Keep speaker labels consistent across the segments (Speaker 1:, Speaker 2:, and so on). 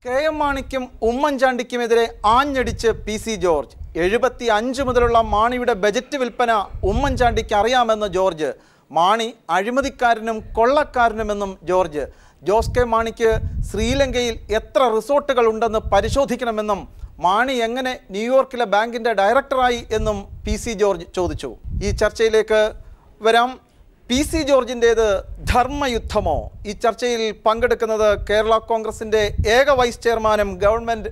Speaker 1: K M മാണിക്കും ഉമ്മൻചാണ്ടിക്കുമെതിരെ ആഞ്ഞടിച്ച് പി സി ജോർജ്. 75 മുതലുള്ള മാണിയുടെ ബജറ്റ് വിൽപ്പന ഉമ്മൻചാണ്ടിക്ക് അറിയാമെന്ന് ജോർജ്. മാണി അഴിമതിക്കാരനും കൊള്ളക്കാരനുമെന്നും ജോർജ്. ജോസ് കെ മാണിക്ക് ശ്രീലങ്കയിൽ എത്ര റിസോർട്ടുകൾ ഉണ്ടെന്ന് പരിശോധിക്കണമെന്നും മാണി എങ്ങനെ ന്യൂയോർക്കിലെ ബാങ്കിൻ്റെ ഡയറക്ടറായി എന്നും പി സി ജോർജ് ചോദിച്ചു. ഈ ചർച്ചയിലേക്ക് വരാം. പി സി ജോർജിൻ്റേത് ധർമ്മയുദ്ധമോ? ഈ ചർച്ചയിൽ പങ്കെടുക്കുന്നത് കേരള കോൺഗ്രസിൻ്റെ ഏക വൈസ് ചെയർമാനും ഗവൺമെൻറ്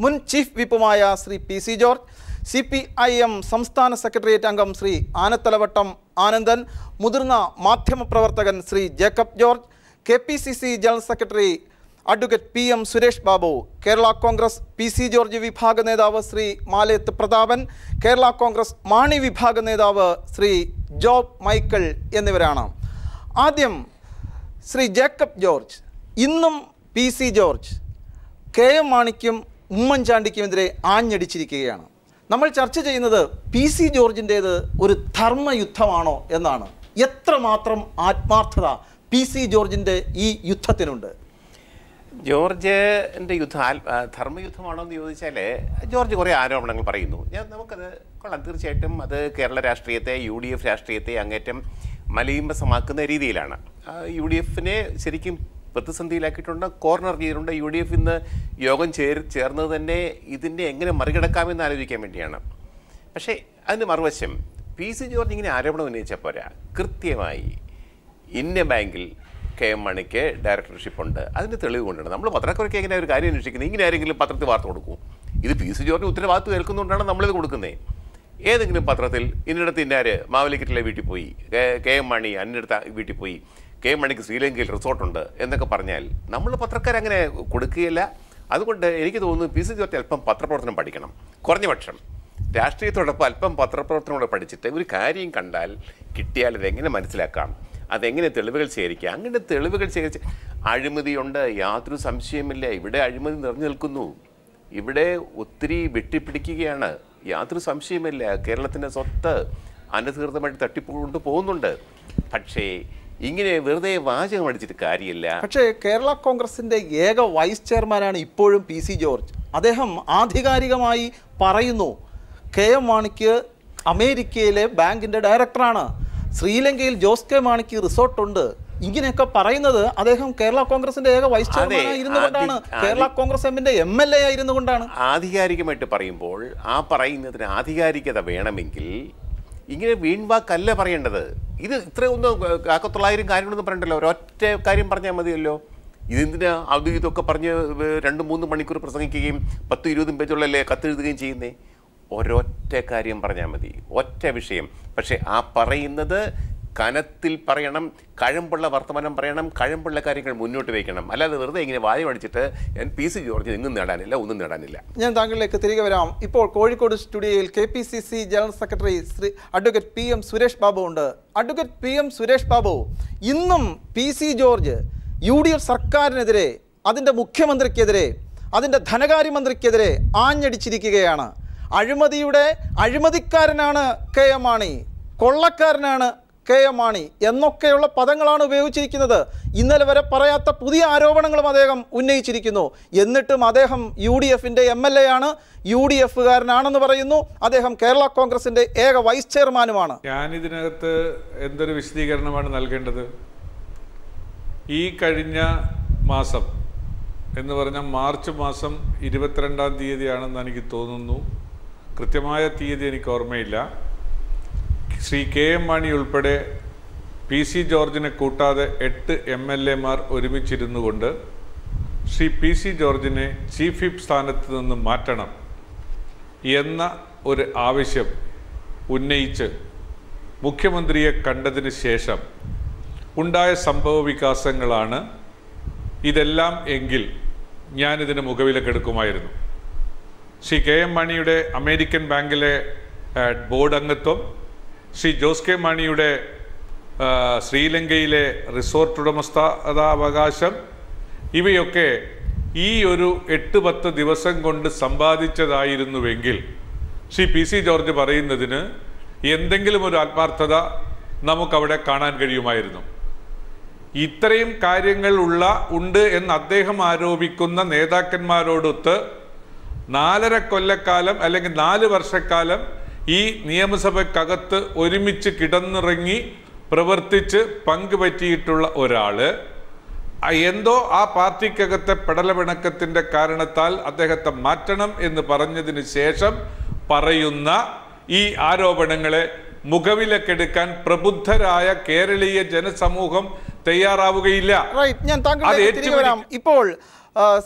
Speaker 1: മുൻ ചീഫ് വിപ്പുമായ Shri P C George, CPIM സംസ്ഥാന സെക്രട്ടേറിയറ്റ് അംഗം ശ്രീ ആനത്തലവട്ടം ആനന്ദൻ, മുതിർന്ന മാധ്യമപ്രവർത്തകൻ Shri Jacob George, KPCC general secretary advocate PM Suresh Babu, Kerala Congress P C George വിഭാഗ നേതാവ് ശ്രീ മാലേത്ത് പ്രതാപൻ, കേരള കോൺഗ്രസ് മാണി വിഭാഗ നേതാവ് ശ്രീ ജോബ് മൈക്കിൾ എന്നിവരാണ്. ആദ്യം ശ്രീ ജേക്കബ് ജോർജ്. ഇന്നും P C George K M മാണിക്കും ഉമ്മൻചാണ്ടിക്കുമെതിരെ ആഞ്ഞടിച്ചിരിക്കുകയാണ്. നമ്മൾ ചർച്ച ചെയ്യുന്നത് പി സി ജോർജിൻ്റേത് ഒരു ധർമ്മയുദ്ധമാണോ എന്നാണ്. എത്രമാത്രം ആത്മാർത്ഥത പി സി ജോർജിൻ്റെ ഈ യുദ്ധത്തിനുണ്ട്?
Speaker 2: ജോർജിൻ്റെ ധർമ്മയുദ്ധമാണോ എന്ന് ചോദിച്ചാൽ ജോർജ് കുറേ ആരോപണങ്ങൾ പറയുന്നു. നമുക്കത് കൊള്ളാം. തീർച്ചയായിട്ടും അത് കേരള രാഷ്ട്രീയത്തെ UDF രാഷ്ട്രീയത്തെ അങ്ങേറ്റം മലീമസമാക്കുന്ന രീതിയിലാണ്. UDF ശരിക്കും പ്രതിസന്ധിയിലാക്കിയിട്ടുണ്ട്, കോർണർ ചെയ്തിട്ടുണ്ട്. UDF ഇന്ന് യോഗം ചേർന്നത് തന്നെ ഇതിൻ്റെ എങ്ങനെ മറികടക്കാമെന്ന് ആലോചിക്കാൻ വേണ്ടിയാണ്. പക്ഷേ അതിന് മറുവശം പി സി ജോർജ് ഇങ്ങനെ ആരോപണം ഉന്നയിച്ചാൽ പോരാ. കൃത്യമായി ഇന്ത്യൻ ബാങ്കിൽ കെ എം മാണിക്ക് ഡയറക്ടർഷിപ്പ് ഉണ്ട്. അതിൻ്റെ തെളിവ് കൊണ്ടാണ് നമ്മൾ പത്രക്കാർക്ക് എങ്ങനെ ഒരു കാര്യം അന്വേഷിക്കുന്നത്. ഇങ്ങനെ ആരെങ്കിലും പത്രത്തിൽ വാർത്ത കൊടുക്കും? ഇത് പി സി ജോർജ് ഉത്തരവാദിത്വം ഏൽക്കുന്നതുകൊണ്ടാണ് നമ്മളിത് കൊടുക്കുന്നത്. ഏതെങ്കിലും പത്രത്തിൽ ഇന്നിടത്ത് ഇന്നാര് മാവലിക്കറ്റിലെ വീട്ടിൽ പോയി, കെ എം മാണി അന്നിടത്ത് വീട്ടിൽ പോയി, കെ എം മാണിക്ക് ശ്രീലങ്കയിൽ റിസോർട്ടുണ്ട് എന്നൊക്കെ പറഞ്ഞാൽ നമ്മൾ പത്രക്കാരങ്ങനെ കൊടുക്കുകയില്ല. അതുകൊണ്ട് എനിക്ക് തോന്നുന്നു പി സി ജോർജ് അല്പം പത്രപ്രവർത്തനം പഠിക്കണം. കുറഞ്ഞ പക്ഷം രാഷ്ട്രീയത്തോടൊപ്പം അല്പം പത്രപ്രവർത്തനം കൂടെ പഠിച്ചിട്ട് ഒരു കാര്യം കണ്ടാൽ കിട്ടിയാൽ അതെങ്ങനെ മനസ്സിലാക്കാം, അതെങ്ങനെ തെളിവുകൾ ശേഖരിക്കുക. അങ്ങനെ തെളിവുകൾ ശേഖരിച്ച് അഴിമതിയുണ്ട്, യാതൊരു സംശയമില്ല. ഇവിടെ അഴിമതി നിറഞ്ഞു നിൽക്കുന്നു. ഇവിടെ ഒത്തിരി വെട്ടിപ്പിടിക്കുകയാണ്, യാതൊരു സംശയമില്ല. കേരളത്തിൻ്റെ സ്വത്ത് അനധികൃതമായിട്ട് തട്ടിക്കൊണ്ട് പോകുന്നുണ്ട്. പക്ഷേ ഇങ്ങനെ വെറുതെ വാചകം അടിച്ചിട്ട് കാര്യമില്ല.
Speaker 1: പക്ഷേ കേരള കോൺഗ്രസിൻ്റെ ഏക വൈസ് ചെയർമാനാണ് ഇപ്പോഴും പി സി ജോർജ്. അദ്ദേഹം ആധികാരികമായി പറയുന്നു കെ എം മാണിക്ക് അമേരിക്കയിലെ ബാങ്കിൻ്റെ ഡയറക്ടറാണ്, ശ്രീലങ്കയിൽ ജോസ് കെ മാണിക്ക് റിസോർട്ടുണ്ട്. ഇങ്ങനെയൊക്കെ പറയുന്നത് അദ്ദേഹം കേരള കോൺഗ്രസിന്റെ ഏക വൈസ് ചെയർമാൻ ആയിരുന്നുകൊണ്ടാണ്, കേരള കോൺഗ്രസ് എമ്മിന്റെ MLA ആയിരുന്നുകൊണ്ടാണ്.
Speaker 2: ആധികാരികമായിട്ട് പറയുമ്പോൾ ആ പറയുന്നതിന് ആധികാരികത വേണമെങ്കിൽ ഇങ്ങനെ വീൺവാക്കല്ല പറയേണ്ടത്. ഇത് ഇത്രയൊന്നും 1900 കാര്യങ്ങളൊന്നും പറയണ്ടല്ലോ, ഒരൊറ്റ കാര്യം പറഞ്ഞാൽ മതിയല്ലോ. ഇതെന്തിനാ അത് ഇതൊക്കെ പറഞ്ഞ് 2-3 മണിക്കൂർ പ്രസംഗിക്കുകയും 10-20 പേജുള്ളല്ലേ കത്തെഴുതുകയും ചെയ്യുന്നേ? ഒരൊറ്റ കാര്യം പറഞ്ഞാൽ മതി, ഒറ്റ വിഷയം. പക്ഷേ ആ പറയുന്നത് കനത്തിൽ പറയണം, കഴമ്പുള്ള വർത്തമാനം പറയണം, കഴമ്പുള്ള കാര്യങ്ങൾ മുന്നോട്ട് വയ്ക്കണം. അല്ലാതെ വെറുതെ ഇങ്ങനെ വായ അടിച്ചിട്ട് ഞാൻ പി സി ജോർജ് ഒന്നും നേടാനില്ല.
Speaker 1: ഞാൻ താങ്കളിലേക്ക് തിരികെ വരാം. ഇപ്പോൾ കോഴിക്കോട് സ്റ്റുഡിയോയിൽ KPCC general secretary Shri advocate PM Suresh Babu ഉണ്ട്. അഡ്വക്കേറ്റ് PM സുരേഷ് ബാബു, ഇന്നും പി സി ജോർജ് UDF സർക്കാരിനെതിരെ, അതിൻ്റെ മുഖ്യമന്ത്രിക്കെതിരെ, അതിൻ്റെ ധനകാര്യമന്ത്രിക്കെതിരെ ആഞ്ഞടിച്ചിരിക്കുകയാണ്. അഴിമതിക്കാരനാണ് കെ എം മാണി, കൊള്ളക്കാരനാണ് കെ എം മാണി എന്നൊക്കെയുള്ള പദങ്ങളാണ് ഉപയോഗിച്ചിരിക്കുന്നത്. ഇന്നലെ വരെ പറയാത്ത പുതിയ ആരോപണങ്ങളും അദ്ദേഹം ഉന്നയിച്ചിരിക്കുന്നു. എന്നിട്ടും അദ്ദേഹം UDFൻ്റെ MLA ആണ്, UDFകാരനാണെന്ന് പറയുന്നു. അദ്ദേഹം കേരള കോൺഗ്രസിൻ്റെ ഏക വൈസ് ചെയർമാനുമാണ്.
Speaker 3: ഞാനിതിനകത്ത് എന്തൊരു വിശദീകരണമാണ് നൽകേണ്ടത്? ഈ കഴിഞ്ഞ മാസം എന്ന് പറഞ്ഞാൽ മാർച്ച് മാസം 22-ാം തീയതിയാണെന്ന് എനിക്ക് തോന്നുന്നു, കൃത്യമായ തീയതി എനിക്ക് ഓർമ്മയില്ല. ശ്രീ കെ എം മാണി ഉൾപ്പെടെ പി സി ജോർജിനെ കൂട്ടാതെ 8 MLA-മാർ ഒരുമിച്ചിരുന്നു കൊണ്ട് ശ്രീ പി സി ജോർജിനെ ചീഫ് വിപ്പ് സ്ഥാനത്ത് നിന്ന് മാറ്റണം എന്ന ഒരു ആവശ്യം ഉന്നയിച്ച് മുഖ്യമന്ത്രിയെ കണ്ടതിന് ശേഷം ഉണ്ടായ സംഭവ വികാസങ്ങളാണ് ഇതെല്ലാം എങ്കിൽ ഞാനിതിന് മുഖവിലക്കെടുക്കുമായിരുന്നു. ശ്രീ കെ എം മാണിയുടെ അമേരിക്കൻ ബാങ്കിലെ ബോർഡ് അംഗത്വം, ശ്രീ ജോസ് കെ മാണിയുടെ ശ്രീലങ്കയിലെ റിസോർട്ട് ഉടമസ്ഥാവകാശം, ഇവയൊക്കെ ഈ ഒരു 8-10 ദിവസം കൊണ്ട് സമ്പാദിച്ചതായിരുന്നുവെങ്കിൽ ശ്രീ പി സി ജോർജ് പറയുന്നതിന് എന്തെങ്കിലും ഒരു ആത്മാർത്ഥത നമുക്കവിടെ കാണാൻ കഴിയുമായിരുന്നു. ഇത്രയും കാര്യങ്ങൾ ഉണ്ട് എന്ന് അദ്ദേഹം ആരോപിക്കുന്ന നേതാക്കന്മാരോടൊത്ത് 4.5 കൊല്ലക്കാലം അല്ലെങ്കിൽ 4 വർഷക്കാലം ഈ നിയമസഭക്കകത്ത് ഒരുമിച്ച് കിടന്നിറങ്ങി പ്രവർത്തിച്ച് പങ്കുപറ്റിയിട്ടുള്ള ഒരാള് എന്തോ ആ പാർട്ടിക്കകത്തെ പെടലപിണക്കത്തിൻ്റെ കാരണത്താൽ അദ്ദേഹത്തെ മാറ്റണം എന്ന് പറഞ്ഞതിന് ശേഷം പറയുന്ന ഈ ആരോപണങ്ങളെ മുഖവിലക്കെടുക്കാൻ പ്രബുദ്ധരായ കേരളീയ ജനസമൂഹം തയ്യാറാവുകയില്ല.
Speaker 1: ഞാൻ താങ്കളിലേക്ക് തിരികെ വരാം. ഇപ്പോൾ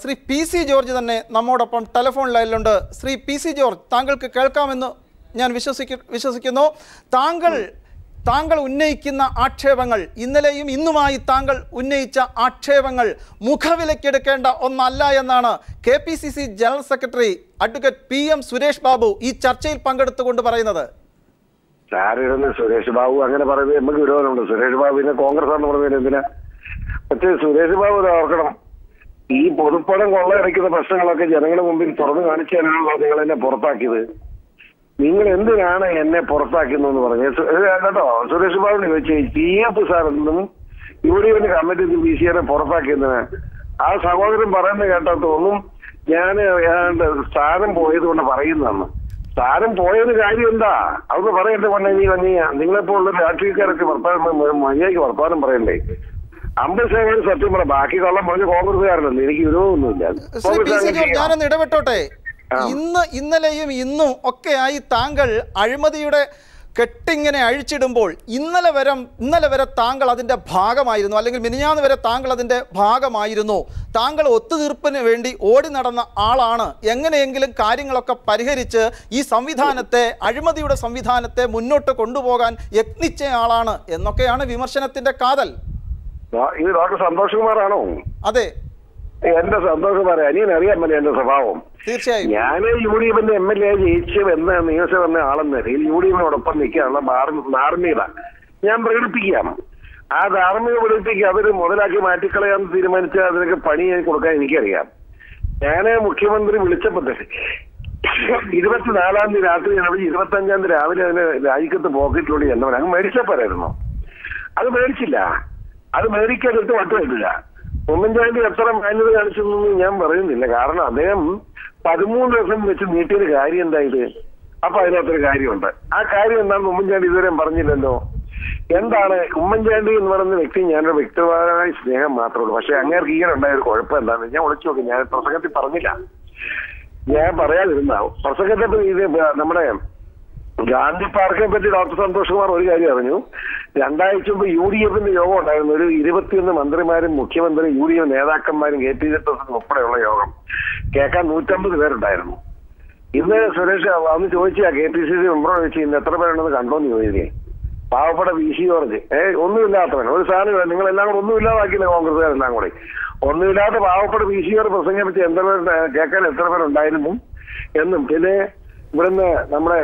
Speaker 1: ശ്രീ PC ജോർജ് തന്നെ നമ്മോടൊപ്പം ടെലിഫോൺ ലൈനിലുണ്ട്. ശ്രീ PC ജോർജ്, താങ്കൾക്ക് കേൾക്കാമെന്ന് ഞാൻ വിശ്വസിക്കുന്നു. താങ്കൾ ഉന്നയിക്കുന്ന ആക്ഷേപങ്ങൾ, ഇന്നലെയും ഇന്നുമായി താങ്കൾ ഉന്നയിച്ച ആക്ഷേപങ്ങൾ മുഖവിലക്കെടുക്കേണ്ട ഒന്നല്ല എന്നാണ് KPCC general secretary advocate PM Suresh Babu ഈ ചർച്ചയിൽ പങ്കെടുത്തുകൊണ്ട് പറയുന്നത്.
Speaker 4: സുരേഷ് ബാബു അങ്ങനെ പറയുന്നത് നമുക്ക് വിരോധമുണ്ട്. സുരേഷ് ബാബുവിനെ കോൺഗ്രസ് ആണെന്ന് പറയുന്നത് എന്തിനാ? പക്ഷേ സുരേഷ് ബാബു ഓർക്കണം, ഈ പൊതുപ്പണം കൊള്ളയടിക്കുന്ന പ്രശ്നങ്ങളൊക്കെ ജനങ്ങളുടെ മുമ്പിൽ തുറന്നു കാണിച്ചാണല്ലോ നിങ്ങൾ എന്നെ പുറത്താക്കിയത്. നിങ്ങൾ എന്തിനാണ് എന്നെ പുറത്താക്കുന്നതെന്ന് പറഞ്ഞു കേട്ടോ. സുരേഷ് ബാബുവിനെ ചോദിച്ചു PF സാറെന്നും UDF കമ്മിറ്റി BCനെ പുറത്താക്കിയതിന് ആ സഹോദരൻ പറയുന്നത് കേട്ടതൊന്നും ഞാൻ സ്ഥാനം പോയത് കൊണ്ട് പറയുന്നതാണ്. സ്ഥാനം പോയത് കാര്യം എന്താ അതൊന്ന് പറയട്ടെ. പൊന്നെ നിങ്ങളെപ്പോൾ ഉള്ള രാഷ്ട്രീയക്കാരൊക്കെ മര്യാദയ്ക്ക് വർത്തമാനം പറയണ്ടേ? അമ്പശേഖരൻ സത്യം പറ, ബാക്കി കള്ളം പറഞ്ഞ കോൺഗ്രസ്സുകാരനല്ലേ, എനിക്ക് വിരോധമൊന്നുമില്ല.
Speaker 1: ഞാനൊന്ന് ഇടപെട്ടോട്ടെ. ഇന്നലെയും ഇന്നും ഒക്കെയായി താങ്കൾ അഴിമതിയുടെ കെട്ടിങ്ങനെ അഴിച്ചിടുമ്പോൾ ഇന്നലെ വരെ താങ്കൾ അതിൻ്റെ ഭാഗമായിരുന്നു, അല്ലെങ്കിൽ മിനിഞ്ഞാന്ന് വരെ താങ്കൾ അതിൻ്റെ ഭാഗമായിരുന്നു. താങ്കൾ ഒത്തുതീർപ്പിന് വേണ്ടി ഓടി നടന്ന ആളാണ്. എങ്ങനെയെങ്കിലും കാര്യങ്ങളൊക്കെ പരിഹരിച്ച് ഈ സംവിധാനത്തെ, അഴിമതിയുടെ സംവിധാനത്തെ മുന്നോട്ട് കൊണ്ടുപോകാൻ യത്നിച്ച ആളാണ് എന്നൊക്കെയാണ് വിമർശനത്തിന്റെ കാതൽ.
Speaker 4: ഇത് ഡോക്ടർ സന്തോഷ് കുമാറാണോ?
Speaker 1: അതെ,
Speaker 4: എന്റെ സന്തോഷ് കുമാർ അനിയൻ അറിയാൻ പറ്റില്ല എന്റെ സ്വഭാവം.
Speaker 1: തീർച്ചയായും
Speaker 4: ഞാൻ UDFന്റെ MLA ജയിച്ചു എന്ന നിയമസഭ വന്ന ആളെന്ന നിലയിൽ UDFിനോടൊപ്പം നിൽക്കാനുള്ള ധാർമ്മികത ഞാൻ പ്രകടിപ്പിക്കാം. ആ ധാർമ്മിക പ്രകടിപ്പിക്കുക അതൊരു മുതലാക്കി മാറ്റിക്കളയാന്ന് തീരുമാനിച്ചാൽ അതിനൊക്കെ പണി കൊടുക്കാൻ എനിക്കറിയാം. ഞാൻ മുഖ്യമന്ത്രി വിളിച്ചപ്പോൾ 24-ാം തീയതി രാത്രി 25-ാം തീയതി രാവിലെ അതിന് രാജിക്കത്ത് പോക്കറ്റിലൂടെ എന്നവൻ അങ്ങ് മേടിച്ചപ്പോരായിരുന്നു. അത് മേടിച്ചില്ല. അത് മേടിക്കാതിട്ട് വട്ടുമായിട്ടില്ല. ഉമ്മൻചാണ്ടി എത്ര മാന്യത കാണിച്ചെന്നൊന്നും ഞാൻ പറയുന്നില്ല. കാരണം അദ്ദേഹം 13 ദിവസം വെച്ച് നീട്ടിയൊരു കാര്യം എന്തായത്? അപ്പൊ അതിനകത്തൊരു കാര്യമുണ്ട്. ആ കാര്യം എന്താണെന്ന് ഉമ്മൻചാണ്ടി ഇതുവരെ പറഞ്ഞില്ലല്ലോ. എന്താണ് ഉമ്മൻചാണ്ടി എന്ന് പറയുന്ന വ്യക്തി? ഞാനൊരു വ്യക്തിപരമായ സ്നേഹം മാത്രമേ ഉള്ളൂ. പക്ഷെ അങ്ങേർക്ക് ഇങ്ങനെ ഉണ്ടായ ഒരു കുഴപ്പം എന്താണെന്ന് ഞാൻ ഒളിച്ചു നോക്കി. ഞാൻ പ്രസംഗത്തിൽ പറഞ്ഞില്ല, ഞാൻ പറയാതിരുന്ന പ്രസംഗത്തെ ഇത് നമ്മുടെ ഗാന്ധി പാർക്കിനെ പറ്റി ഡോക്ടർ സന്തോഷ് കുമാർ ഒരു കാര്യം അറിഞ്ഞു. 2 ആഴ്ച മുമ്പ് UDFന്റെ യോഗം ഉണ്ടായിരുന്നു. ഒരു 21 മന്ത്രിമാരും മുഖ്യമന്ത്രി UDF നേതാക്കന്മാരും KPCC ഉൾപ്പെടെയുള്ള യോഗം കേൾക്കാൻ 150 പേരുണ്ടായിരുന്നു. ഇന്ന് സുരേഷ് അന്ന് ചോദിച്ചാ KPCC മെമ്പറോട് ചോദിച്ചു ഇന്ന് എത്ര പേരുണ്ടെന്ന് കണ്ടോന്ന് ചോദിച്ചേ. പാവപ്പെട്ട PC ജോർജ് ഒന്നുമില്ലാത്തവൻ ഒരു സാധനം നിങ്ങളെല്ലാം കൂടെ ഒന്നുമില്ലാതാക്കിയില്ല കോൺഗ്രസ്സുകാരെല്ലാം കൂടെ. ഒന്നുമില്ലാത്ത പാവപ്പെട്ട PC ജോർജ് പ്രസംഗിച്ച് എത്ര പേർ കേൾക്കാൻ എത്ര പേരുണ്ടായിരുന്നു എന്നും പിന്നെ ഇവിടുന്ന് നമ്മുടെ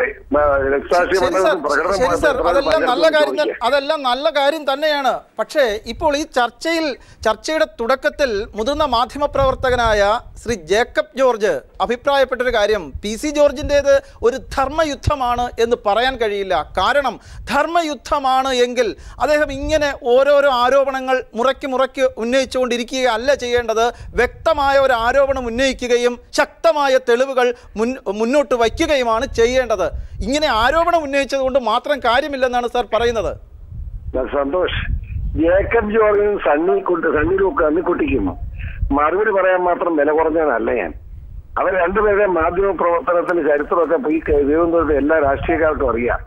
Speaker 1: അതെല്ലാം നല്ല കാര്യം തന്നെയാണ്. പക്ഷേ ഇപ്പോൾ ഈ ചർച്ചയുടെ തുടക്കത്തിൽ മുതിർന്ന മാധ്യമപ്രവർത്തകനായ ശ്രീ ജേക്കബ് ജോർജ് അഭിപ്രായപ്പെട്ടൊരു കാര്യം PC ജോർജിൻ്റേത് ഒരു ധർമ്മയുദ്ധമാണ് എന്ന് പറയാൻ കഴിയില്ല. കാരണം ധർമ്മയുദ്ധമാണ് എങ്കിൽ അദ്ദേഹം ഇങ്ങനെ ഓരോരോ ആരോപണങ്ങൾ മുറയ്ക്ക് ഉന്നയിച്ചുകൊണ്ടിരിക്കുകയല്ല ചെയ്യേണ്ടത്. വ്യക്തമായ ഒരു ആരോപണം ഉന്നയിക്കുകയും ശക്തമായ തെളിവുകൾ മുന്നോട്ട് വയ്ക്കുകയുമാണ് ചെയ്യേണ്ടത്. ഇങ്ങനെ ആരോപണം ഉന്നയിച്ചത് കൊണ്ട് മാത്രം കാര്യമില്ലെന്നാണ് സാർ പറയുന്നത്.
Speaker 4: സന്തോഷ്, ജേക്കബ് ജോർജിനും സണ്ണിക്കുട്ടിക്കും മറുപടി പറയാൻ മാത്രം വില കുറഞ്ഞാനല്ല ഞാൻ. അവർ രണ്ടുപേരുടെ മാധ്യമ പ്രവർത്തനത്തിന്റെ ചരിത്രമൊക്കെ ഈ തിരുവനന്തപുരത്ത് എല്ലാ രാഷ്ട്രീയക്കാർക്കും അറിയാം.